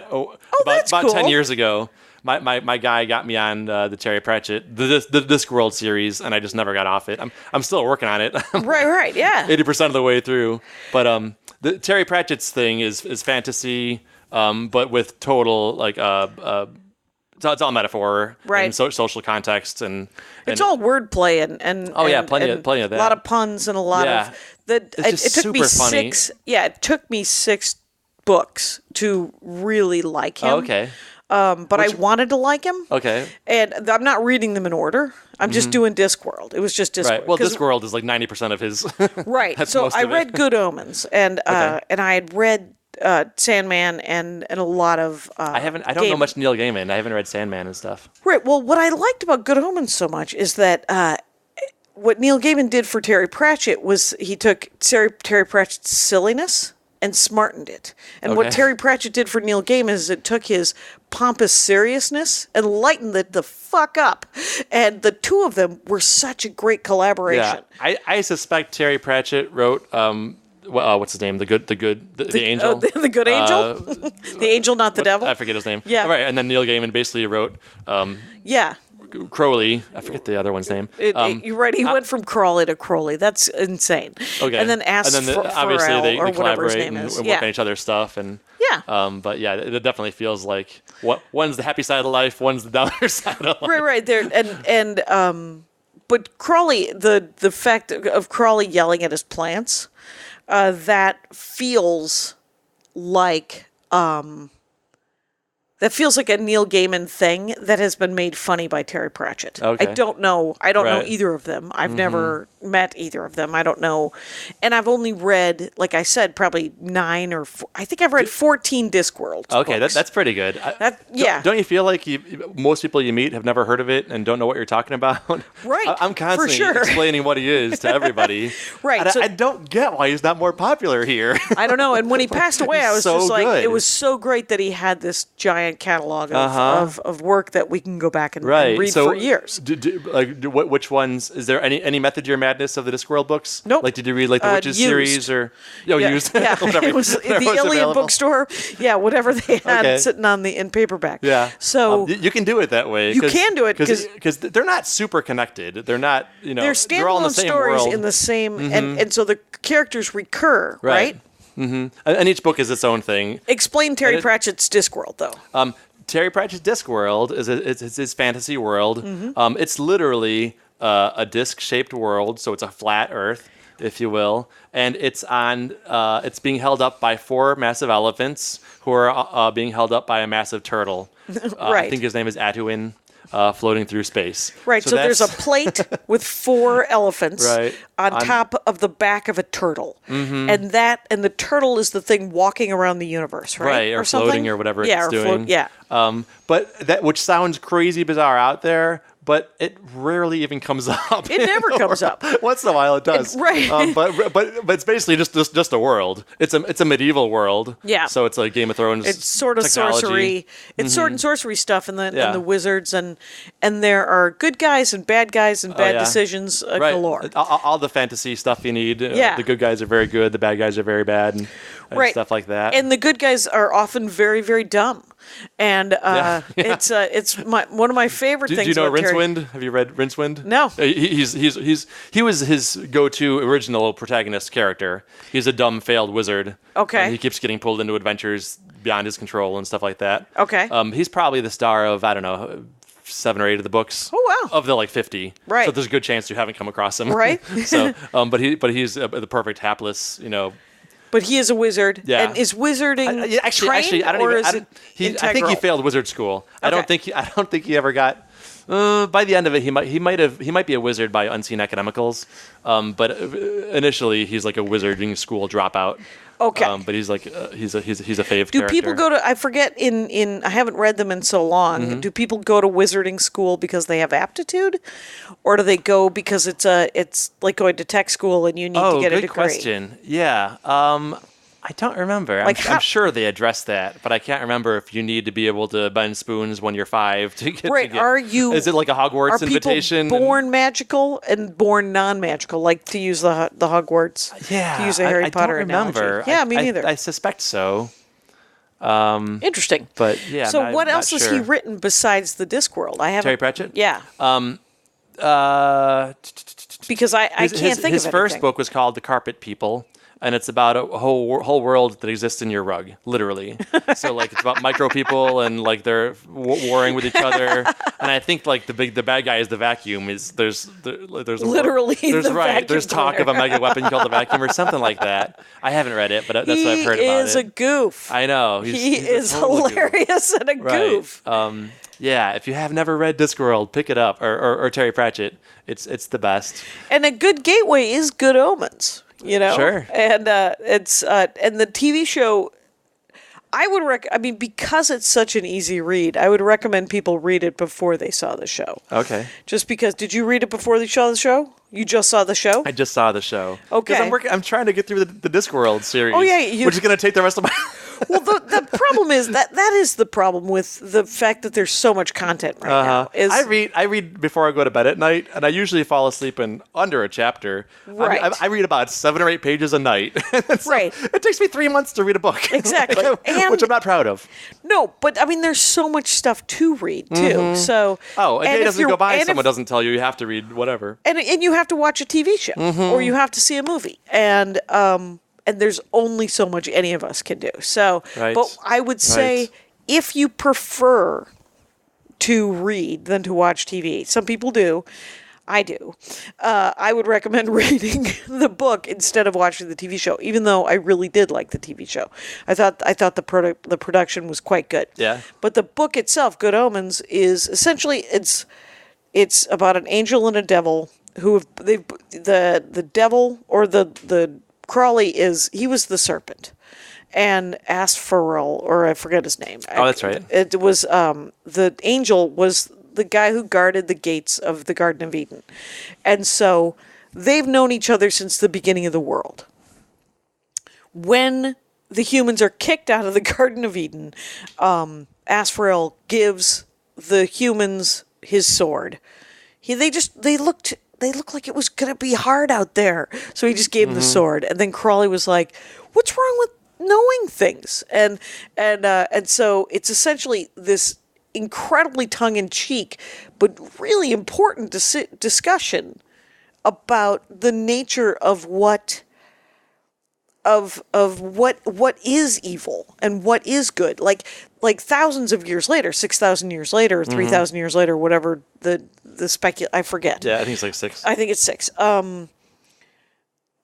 About cool. 10 years ago. My guy got me on the Terry Pratchett, the Discworld series, and I just never got off it. I'm still working on it. Right, yeah. 80% of the way through. But the Terry Pratchett's thing is fantasy, but with total like it's all metaphor, right? And social context, and it's all wordplay and plenty of that. A lot of puns and a lot of that. It took me funny. It took me 6 books to really like him. Oh, okay. But I wanted to like him. Okay. And I'm not reading them in order. I'm just doing Discworld. It was just Discworld. Right. Well, Discworld is like 90% of his. Right. So I read Good Omens, and I had read Sandman and a lot of I don't know much Neil Gaiman. I haven't read Sandman and stuff. Right. Well, what I liked about Good Omens so much is that what Neil Gaiman did for Terry Pratchett was he took Terry Pratchett's silliness and smartened it. And what Terry Pratchett did for Neil Gaiman is it took his pompous seriousness and lightened it the fuck up. And the two of them were such a great collaboration. Yeah. I suspect Terry Pratchett wrote what's his name? The angel. The good angel? The angel, not the devil? I forget his name. Yeah. Right. And then Neil Gaiman basically wrote Crowley. I forget the other one's name. You're right. He went from Crawley to Crowley. That's insane. Okay. And then obviously they or whatever his collaborate name and is. work on each other's stuff. And but yeah, it definitely feels like one's the happy side of life, one's the downer side of life. Right there. But Crawley, the fact of Crawley yelling at his plants, that feels like a Neil Gaiman thing that has been made funny by Terry Pratchett. Okay. I don't know either of them. I've never met either of them. I don't know. And I've only read, like I said, probably 9 or I think I've read 14 Discworld Okay, books. That's pretty good. Don't you feel like most people you meet have never heard of it and don't know what you're talking about? Right. I'm constantly explaining what he is to everybody. Right. I don't get why he's not more popular here. I don't know. And when he passed away, I was so just like, good. it was so great that he had this giant giant catalog of work that we can go back and read so for years. Which ones? Is there any Method to Your Madness of the Discworld books? Nope. Like, did you read like the Witches used. series or used? Yeah, Whatever, it was the whatever Iliad available. bookstore. Yeah, whatever they had Okay. sitting on in paperback. Yeah. So you can do it that way. You can do it because they're not super connected. They're not. they're they're all in the standalone same stories world. in the same, and so the characters recur, right? Mm-hmm. And each book is its own thing. Explain Terry Pratchett's Discworld, though. Terry Pratchett's Discworld is his fantasy world. Mm-hmm. It's literally a disc-shaped world, so it's a flat Earth, if you will, and it's being held up by 4 massive elephants who are being held up by a massive turtle. Right. I think his name is Atuin. Floating through space. Right, so there's a plate with 4 elephants on top of the back of a turtle. Mm-hmm. And the turtle is the thing walking around the universe, right? Right, or something? floating or whatever it's doing. Yeah. But that, which sounds crazy bizarre out there, but it rarely even comes up. It never comes up. Once in a while it does. Right. But it's basically just a world. It's a medieval world. Yeah. So it's like Game of Thrones. It's sort of technology. sorcery. It's sword and sorcery stuff, and the wizards, and there are good guys and bad guys and bad decisions galore. All the fantasy stuff you need. Yeah. The good guys are very good. The bad guys are very bad, and stuff like that. And the good guys are often very, very dumb. And it's one of my favorite things. Do you know about Rincewind? Have you read Rincewind? No. He was his go-to original protagonist character. He's a dumb, failed wizard. Okay. He keeps getting pulled into adventures beyond his control and stuff like that. Okay. He's probably the star of, I don't know, 7 or 8 of the books. Oh, wow. Of the 50. Right. So there's a good chance you haven't come across him. Right. So, but he's the perfect hapless, But he is a wizard. Yeah. And is wizarding actually, I don't or even. is it I think he integral? failed wizard school. I Okay. don't think he ever got. By the end of it, he might be a wizard by unseen economicals. But initially, he's like a wizarding school dropout. Okay. But he's like he's a fave Do character. people go to? I forget. I haven't read them in so long. Mm-hmm. Do people go to wizarding school because they have aptitude, or do they go because it's like going to tech school and you need to get a degree? Good question. Yeah. I don't remember. I'm sure they addressed that, but I can't remember if you need to be able to bend spoons when you're 5 to get. Right. Is it like a Hogwarts invitation? Are people born magical and born non-magical? Like to use the Hogwarts. Yeah. To use a Harry Potter I don't remember. analogy. Yeah, me neither. I suspect so. Interesting. But yeah. So I'm what not else has he sure. written besides the Discworld? I haven't. Terry Pratchett? Yeah. Because I can't think of his first anything. book was called The Carpet People, and it's about a whole world that exists in your rug, literally. So like it's about micro people and like they're warring with each other. And I think like the bad guy is the vacuum. There's Literally the vacuum there's talk of a mega weapon called the vacuum or something like that. I haven't read it, but that's what I've heard about it. He is a goof. I know. He he's a is total goof. hilarious and a goof. Right. Yeah, if you have never read Discworld, pick it up, or Terry Pratchett. It's the best. And a good gateway is Good Omens. Sure. And it's and the TV show. I would because it's such an easy read, I would recommend people read it before they saw the show. Okay. Just because, did you read it before they saw the show? You just saw the show? I just saw the show. Okay. Because I'm trying to get through the Discworld series. Oh, yeah, which is going to take the rest of my. Well, the problem is that is the problem with the fact that there's so much content right now. I read before I go to bed at night, and I usually fall asleep in under a chapter. Right. I read about 7 or 8 pages a night. So right. It takes me 3 months to read a book. Exactly. Which I'm not proud of. No, but there's so much stuff to read too. Mm-hmm. So a day doesn't go by. Someone doesn't tell you have to read whatever. And you have to watch a TV show or you have to see a movie, and there's only so much any of us can do. So, but I would say if you prefer to read than to watch TV, some people do. I do. I would recommend reading the book instead of watching the TV show, even though I really did like the TV show. I thought the production was quite good. Yeah. But the book itself, Good Omens, is essentially it's about an angel and a devil who the devil or the Crawley he was the serpent, and Asphodel, or I forget his name. Oh, that's right. It was the angel was the guy who guarded the gates of the Garden of Eden, and so they've known each other since the beginning of the world. When the humans are kicked out of the Garden of Eden, Asriel gives the humans his sword, they looked like it was going to be hard out there. So he just gave them the sword. And then Crawley was like, what's wrong with knowing things? And so it's essentially this incredibly tongue-in-cheek but really important discussion about the nature of what is evil and what is good. Like thousands of years later, 6,000 years later, 3,000 years later, whatever the I forget. Yeah, I think it's like 6. I think it's 6.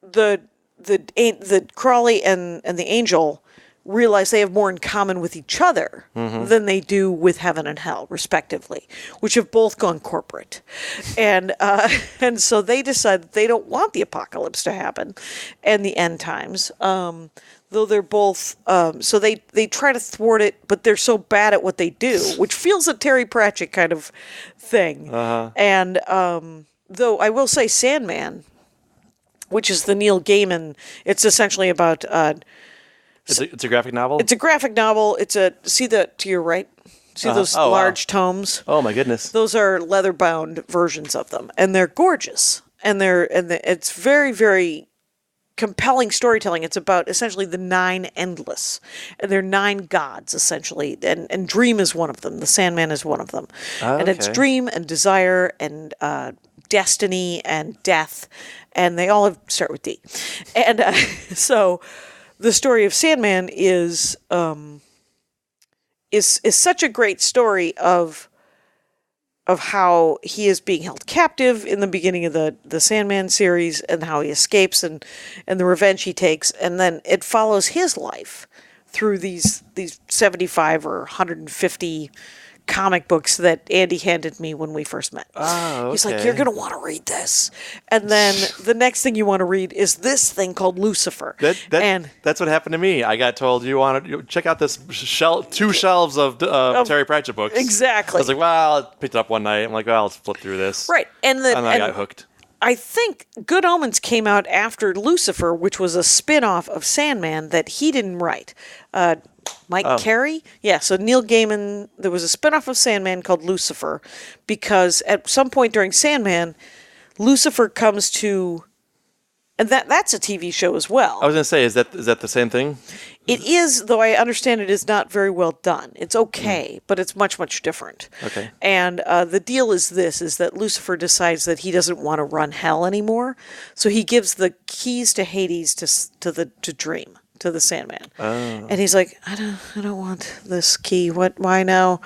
The Crawley and the Angel realize they have more in common with each other than they do with heaven and hell, respectively, which have both gone corporate. And so they decide that they don't want the apocalypse to happen and the end times, though they're both, so they try to thwart it, but they're so bad at what they do, which feels a Terry Pratchett kind of thing. And though I will say Sandman, which is the Neil Gaiman, it's essentially about... It's a graphic novel? It's a graphic novel. See to your right? See those large tomes? Oh my goodness. Those are leather-bound versions of them, and they're gorgeous. And it's very, very compelling storytelling. It's about essentially the 9 endless, and they're 9 gods essentially. And Dream is one of them. The Sandman is one of them. And it's Dream and Desire and Destiny and Death, and they all start with D. And so. The story of Sandman is such a great story of how he is being held captive in the beginning of the Sandman series, and how he escapes and the revenge he takes, and then it follows his life through these 75 or 150 comic books that Andy handed me when we first met. Oh, okay. He's like, you're going to want to read this. And then the next thing you want to read is this thing called Lucifer. That's what happened to me. I got told you want to check out this 2 shelves of Terry Pratchett books. Exactly. I was like, well, I picked it up one night. I'm like, well, let's flip through this. Right. And I got hooked. I think Good Omens came out after Lucifer, which was a spin-off of Sandman that he didn't write. Mike Carey? Yeah, so Neil Gaiman, there was a spin-off of Sandman called Lucifer, because at some point during Sandman, Lucifer comes to... And that's a TV show as well. I was going to say, is that the same thing? It is, though I understand it is not very well done. It's okay, but it's much, much different. Okay. And the deal is that Lucifer decides that he doesn't want to run hell anymore, so he gives the keys to Hades to Dream, to the Sandman. Oh. And he's like, I don't want this key. Why now?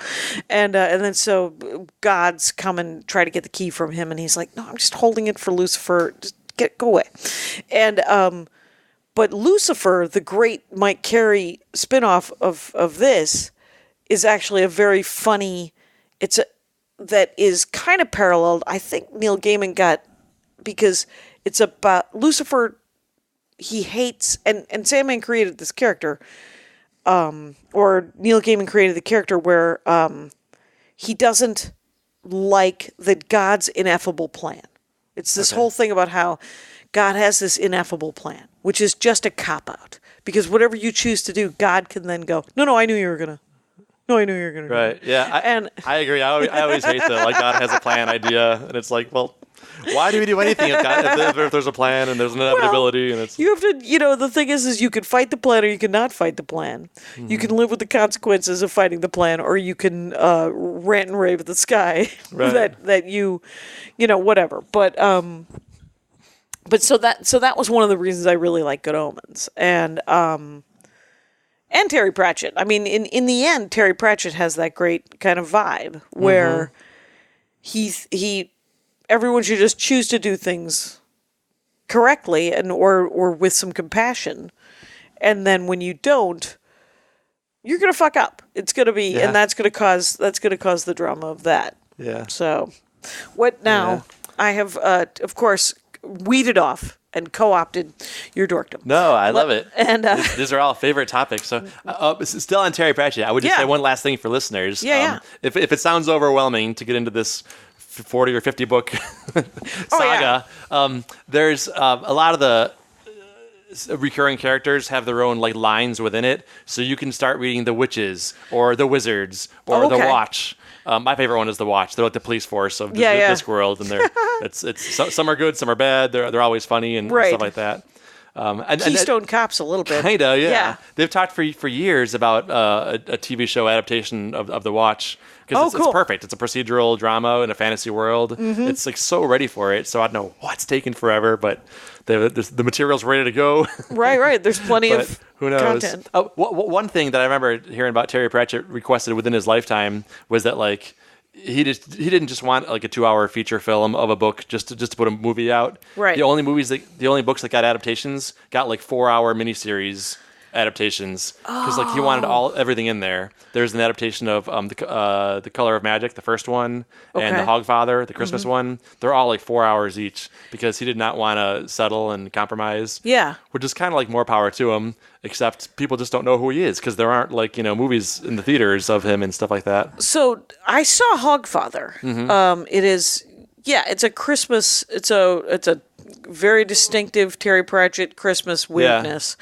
And then so gods come and try to get the key from him, and he's like, no, I'm just holding it for Lucifer. Just go away. And but Lucifer, the great Mike Carey spinoff of this, is actually a very funny. That is kind of paralleled. I think Neil Gaiman got, because it's about Lucifer. He hates, and Sandman created this character, or Neil Gaiman created the character where he doesn't like the God's ineffable plan. It's this whole thing about how God has this ineffable plan, which is just a cop-out. Because whatever you choose to do, God can then go, no, I knew you were going to. No, I knew you were going to. Right, yeah. I agree. I always hate the, like, God has a plan idea. And it's like, well, why do we do anything if there's a plan and there's an inevitability? And it's... You have to, the thing is you can fight the plan or you can not fight the plan. Mm-hmm. You can live with the consequences of fighting the plan, or you can rant and rave at the sky. Right. that you whatever. But so that was one of the reasons I really like Good Omens. And Terry Pratchett. I mean, in the end, Terry Pratchett has that great kind of vibe where he everyone should just choose to do things correctly and or with some compassion, and then when you don't, you're gonna fuck up. It's gonna be, and that's gonna cause the drama of that. Yeah. So, what now? Yeah. I have, of course, weeded off and co-opted your dorkdom. No, I love it. And these are all favorite topics. So, still on Terry Pratchett, I would just say one last thing for listeners. If it sounds overwhelming to get into this 40 or 50 book saga, there's a lot of recurring characters have their own like lines within it, so you can start reading the Witches or the Wizards or the Watch. My favorite one is the Watch. They're like the police force of Discworld, and some are good, some are bad. They're always funny and stuff like that. And Keystone Cops a little bit. Kinda, yeah. They've talked for years about a TV show adaptation of The Watch because it's perfect. It's a procedural drama in a fantasy world. It's like so ready for it. So I don't know what's taking forever, but the material's ready to go. Right. There's plenty of who knows? content. One thing that I remember hearing about Terry Pratchett requested within his lifetime was that like. He didn't just want like a 2-hour feature film of a book just to put a movie out. Right. The only books that got adaptations got like 4-hour miniseries adaptations because like he wanted everything in there. There's an adaptation of the Color of Magic, the first one, and the Hogfather, the Christmas one. They're all like 4 hours each because he did not want to settle and compromise. Yeah. Which is kind of like more power to him, except people just don't know who he is because there aren't like movies in the theaters of him and stuff like that. So I saw Hogfather. It is it's a Christmas. It's a very distinctive Terry Pratchett Christmas weirdness.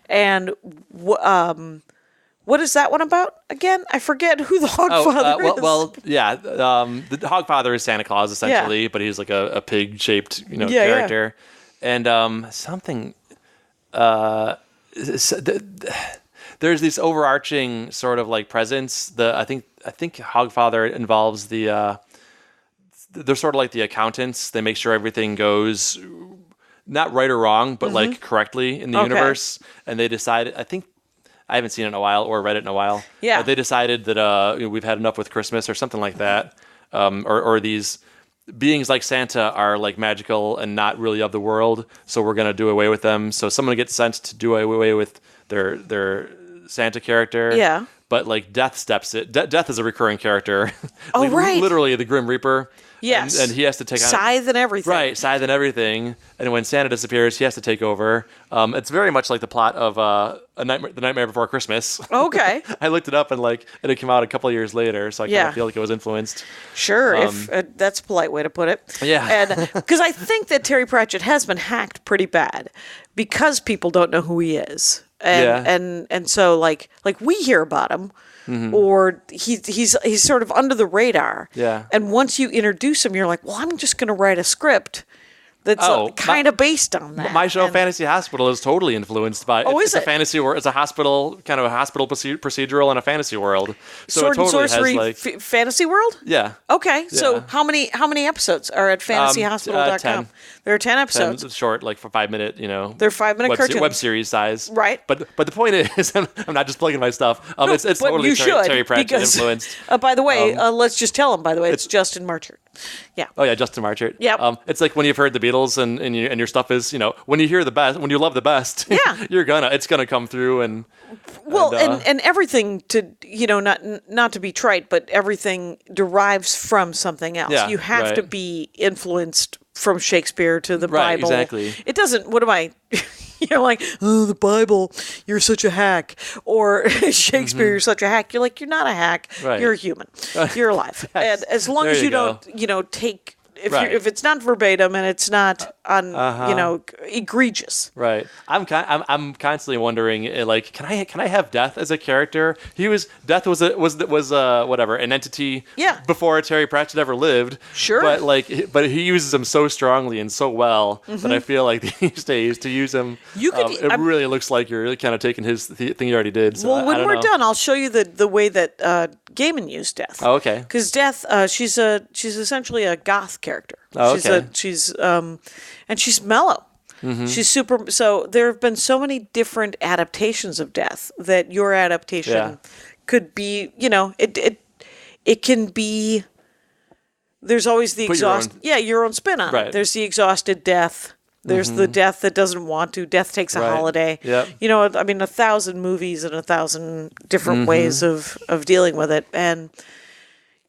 And what is that one about again? I forget who the Hogfather is. The Hogfather is Santa Claus essentially, but he's like a pig-shaped character. And something there's this overarching sort of like presence. I think Hogfather involves they're sort of like the accountants. They make sure everything goes not right or wrong, but like correctly in the universe. And they decided, I think, I haven't seen it in a while or read it in a while. Yeah. They decided that we've had enough with Christmas or something like that. Or these beings like Santa are like magical and not really of the world. So we're going to do away with them. So someone gets sent to do away with their Santa character. Yeah. But like Death steps it. Death is a recurring character. Oh, right. Literally the Grim Reaper. Yes. And he has to take on Scythe and everything. Right, Scythe and everything. And when Santa disappears, he has to take over. It's very much like the plot of The Nightmare Before Christmas. Okay. I looked it up and it came out a couple of years later, so I kind of feel like it was influenced. Sure, if that's a polite way to put it. Yeah. And because I think that Terry Pratchett has been hacked pretty bad because people don't know who he is. And so like we hear about him. Or he's sort of under the radar. Yeah. And once you introduce him, you're like, well, I'm just going to write a script that's kind of based on that. My show, Fantasy Hospital, is totally influenced by. Is it? A fantasy world. It's a hospital, kind of a hospital procedural in a fantasy world. So Sword it totally and Sorcery has like fantasy world. Yeah. Okay, so Yeah. how many episodes are at fantasyhospital.com? 10. There are 10 episodes. 10 short, like for 5-minute, They're 5-minute cartoons. web series size. Right. But the point is, I'm not just plugging my stuff. It's but totally you should, Terry Pratchett because, influenced. By the way, let's just tell him. By the way, it's Justin Marchert. Yeah. Oh yeah, Justin Marchert. Yep. It's like when you've heard the Beatles and your stuff is, when you hear the best, when you love the best, Yeah. it's gonna come through and everything to not to be trite, but everything derives from something else. Yeah, You have right. to be influenced from Shakespeare to the Right, Bible. exactly. It doesn't. What am I? You're like, oh, the Bible, you're such a hack. Or Shakespeare, you're such a hack. You're like, you're not a hack. Right. You're a human. You're alive. Yes. And as long There as you you go. don't, take, Right. if it's not verbatim and it's not egregious. Right. I'm constantly wondering, like, can I have Death as a character? Death was whatever, an entity before Terry Pratchett ever lived. Sure. But he uses him so strongly and so well that I feel like these days to use him, it really looks like you're kind of taking his thing you already did. So Well, when I don't we're know. done, I'll show you the way that Gaiman used Death. Oh, okay. Because Death, she's essentially a goth character. Oh, okay. And she's mellow. Mm-hmm. She's super. So there have been so many different adaptations of Death that your adaptation could be. It can be. There's always the your own spin on Right. it. There's the exhausted Death. There's the Death that doesn't want to. Death takes a Right. holiday. Yep. 1,000 movies and 1,000 different ways of dealing with it. And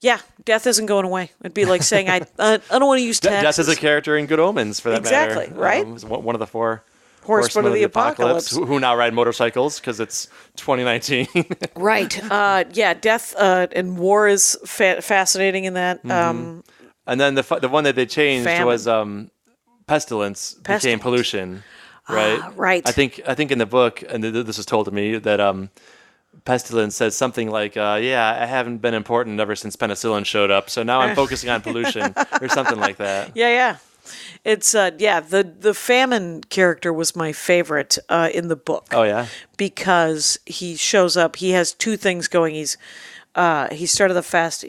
yeah, Death isn't going away. It'd be like saying, I don't want to use taxes. Death is a character in Good Omens, for that matter. Exactly, right? He's one of the 4 Horsemen of the Apocalypse. who now ride motorcycles because it's 2019. Right. Death and war is fascinating in that. And then the one that they changed Famine. was Pestilence became pollution. right? Right. I think in the book, and this was told to me, that Pestilence says something like, "Yeah, I haven't been important ever since penicillin showed up, so now I'm focusing on pollution," or something like that. Yeah. It's the famine character was my favorite in the book. Oh yeah, because he shows up. He has two things going. He started the fast.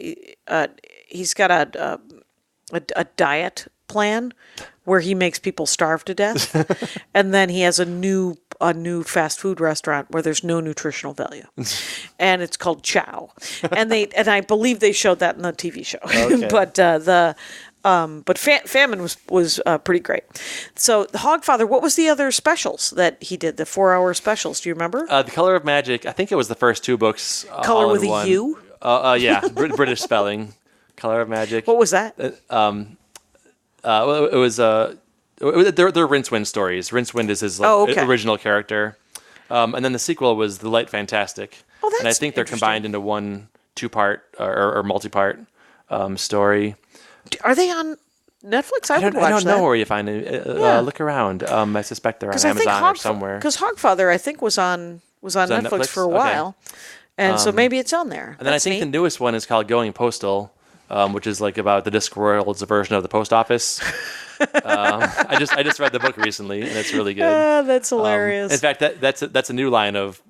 He's got a diet plan where he makes people starve to death, and then he has a new fast food restaurant where there's no nutritional value, and it's called Chow, and I believe they showed that in the TV show. Okay. But Famine was pretty great. So the Hogfather, what was the other specials that he did? The 4-hour specials? Do you remember? The Color of Magic. I think it was the first 2 books. Color all with in a one. U? Yeah, British spelling. Color of Magic. What was that? Well, it was they're Rincewind stories. Rincewind is his original character, and then the sequel was The Light Fantastic. Oh, that's and I think they're combined into one 2-part or multi-part story. Are they on Netflix? I don't know where you find it. Look around. I suspect they're on Amazon or somewhere. Because Hogfather, I think, was on Netflix for a while, and so maybe it's on there. And then I think the newest one is called Going Postal, which is like about the Discworld's version of the post office. I just read the book recently, and it's really good. That's hilarious. In fact, that's a new line of.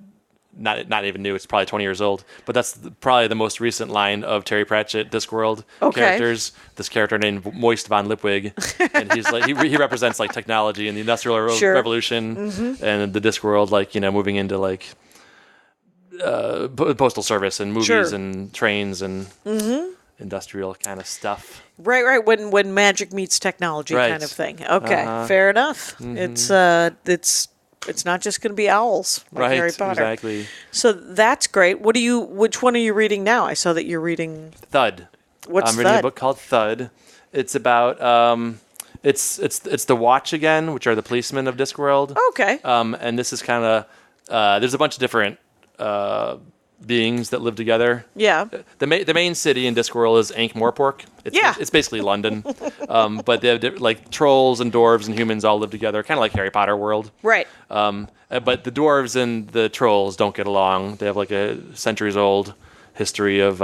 Not even new. It's probably 20 years old, but that's probably the most recent line of Terry Pratchett Discworld characters. This character named Moist von Lipwig, and he's like he represents like technology and the Industrial Revolution and the Discworld, like moving into like postal service and movies and trains and industrial kind of stuff. Right. When magic meets technology, kind of thing. Okay, fair enough. It's not just going to be owls like Harry Potter. Exactly. So that's great. Which one are you reading now? I saw that you're reading Thud. What's I'm reading Thud? a book called Thud. It's about it's the Watch again, which are the policemen of Discworld. Okay. And this is kind of there's a bunch of different beings that live together. Yeah. The main city in Discworld is Ankh-Morpork. It's basically London, but they have like trolls and dwarves and humans all live together, kind of like Harry Potter world. Right. But the dwarves and the trolls don't get along. They have like a centuries-old history of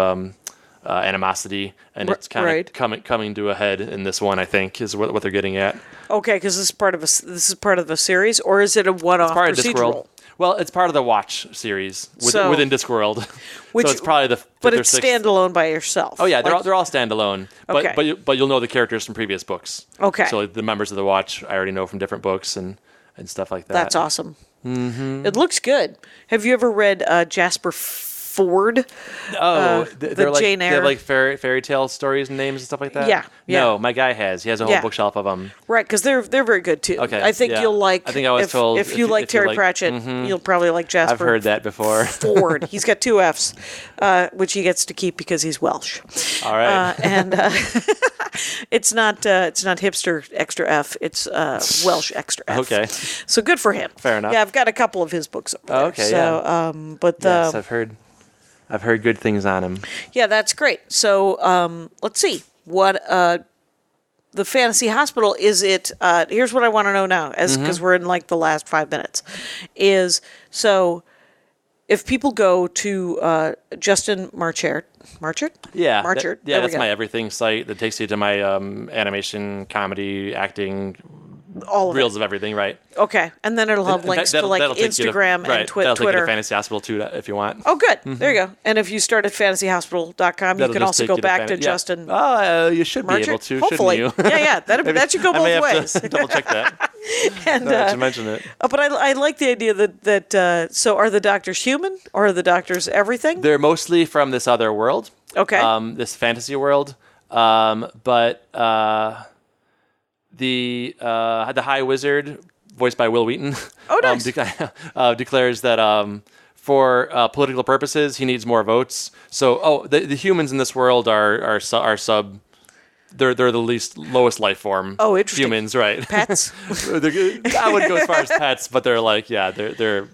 animosity, and it's kind of coming to a head in this one. I think is what they're getting at. Okay, because this is part of a series, or is it a one-off It's part of procedural? Discworld. Well, it's part of the Watch series within Discworld. So it's probably but it's standalone by yourself. Oh yeah, they're all standalone. But Okay. but you'll know the characters from previous books. Okay. So like, the members of the Watch I already know from different books and stuff like that. That's awesome. Mm-hmm. It looks good. Have you ever read Jasper Ford? They're like Jane they Eyre. have like fairy tale stories and names and stuff like that. Yeah. No, my guy has. He has a whole bookshelf of them. Right, because they're very good too. Okay, I think you'll like. I think I was told if you like Terry Pratchett, you'll probably like Jasper. I've heard that before. Ford. He's got 2 F's, which he gets to keep because he's Welsh. All right. And it's not hipster extra F. It's Welsh extra F. Okay. So good for him. Fair enough. Yeah, I've got a couple of his books over there. Okay. So, but yes, I've heard good things on him. yeah, that's great. So let's see what the Fantasy Hospital is. It here's what I want to know now, because we're in like the last 5 minutes. Is so if people go to Justin Marchert. Yeah, Marchert. That's my everything site that takes you to my animation, comedy, acting, all of reels of everything, right? Okay, and then it'll have links to like Instagram and That'll take you Twitter. to Fantasy Hospital too, if you want. Oh, good. There you go. And if you start at fantasyhospital.com, you That'll can just also take go you back to yeah. Justin. Oh, you should be Marchert? able to, Hopefully. shouldn't you? Yeah. That should go I may both have ways. to double check that. And Now that you mention it. but I like the idea that so are the doctors human or are the doctors everything? They're mostly from this other world. Okay. This fantasy world. But the High Wizard, voiced by Will Wheaton, nice. declares that for political purposes he needs more votes. So the humans in this world are sub. They're the lowest life form. Oh, interesting. Humans, right? Pets. I wouldn't go as far as pets, but they're like they're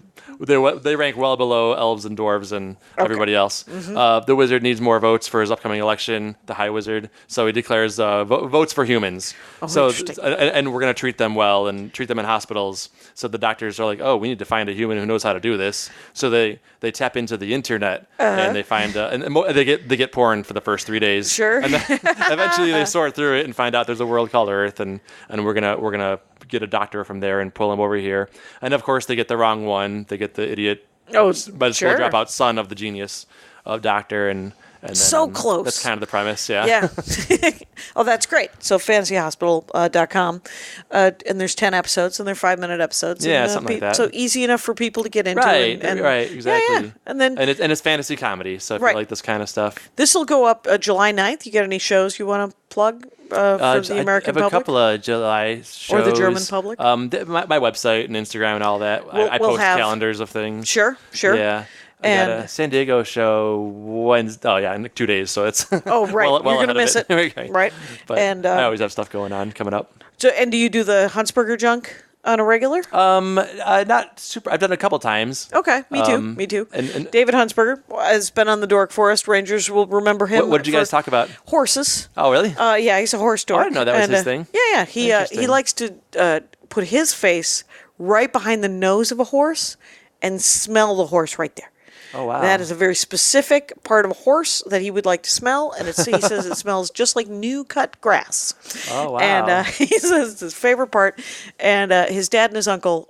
they rank well below elves and dwarves and everybody else. The wizard needs more votes for his upcoming election, the High Wizard, so he declares votes for humans. And we're going to treat them well and treat them in hospitals. So the doctors are like, oh, we need to find a human who knows how to do this. So they tap into the internet and they find and they get porn for the first 3 days. Sure. And then eventually they sort through it and find out there's a world called Earth, and we're gonna get a doctor from there and pull him over here. And of course they get the wrong one. They get the idiot, but school dropout son of the genius of doctor, and then, so close. That's kind of the premise, yeah. Yeah. Oh, that's great. So fantasyhospital.com. And there's 10 episodes, and they're 5-minute episodes. Yeah, and, something like that. So easy enough for people to get into. Right, exactly. Yeah. And it's fantasy comedy, so if you like this kind of stuff. This will go up July 9th. You got any shows you want to plug for the American public? I have a couple of July shows. Or the German public? My website and Instagram and all that. I post calendars of things. Sure. Yeah. I got a San Diego show Wednesday. Oh yeah, in 2 days, so it's right. well You're gonna miss it, right? But I always have stuff going on coming up. So, and do you do the Huntsberger junk on a regular? Not super. I've done it a couple times. Okay, me too. And David Huntsberger has been on the Dork Forest. Rangers will remember him. What did you guys talk about? Horses. Oh, really? Yeah, he's a horse dork. I didn't know that was his thing. Yeah. He likes to put his face right behind the nose of a horse and smell the horse right there. Oh, wow. That is a very specific part of a horse that he would like to smell, and he says it smells just like new cut grass. Oh, wow. And he says it's his favorite part. And his dad and his uncle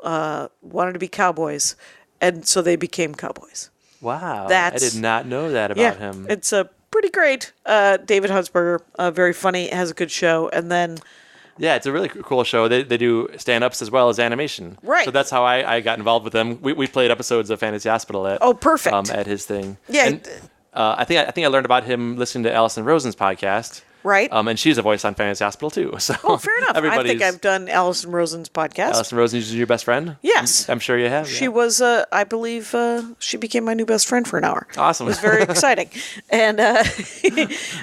wanted to be cowboys, and so they became cowboys. Wow. I did not know that about him. It's pretty great. David Huntsberger, very funny, has a good show, and then... Yeah, it's a really cool show. They do stand-ups as well as animation. Right. So that's how I got involved with them. We played episodes of Fantasy Hospital at perfect. At his thing. Yeah. And, I think I learned about him listening to Allison Rosen's podcast. Right. And she's a voice on Fantasy Hospital too. So fair enough. I think I've done Allison Rosen's podcast. Allison Rosen is your best friend? Yes. I'm sure you have. She was, I believe, she became my new best friend for an hour. Awesome. It was very exciting. And,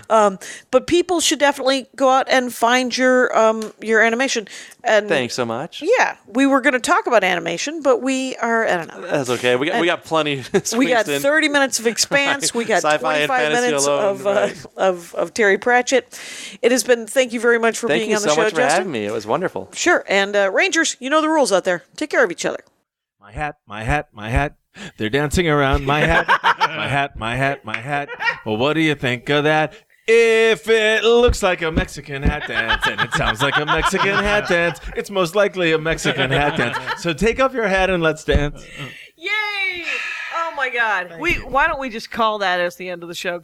but people should definitely go out and find your animation. And thanks so much. Yeah. We were going to talk about animation, but I don't know. That's okay. We got plenty. We got 30 minutes of Expanse. We got Sci-fi 25 minutes alone, of Terry Pratchett. It has been, thank you very much for being on the show, Thank you so much for Justin. having me. It was wonderful. Sure. And Rangers, you know the rules out there. Take care of each other. My hat. They're dancing around my hat. My hat. Well, what do you think of that? If it looks like a Mexican hat dance and it sounds like a Mexican hat dance, it's most likely a Mexican hat dance. So take off your hat and let's dance. Yay! Oh my God. Why don't we just call that as the end of the show?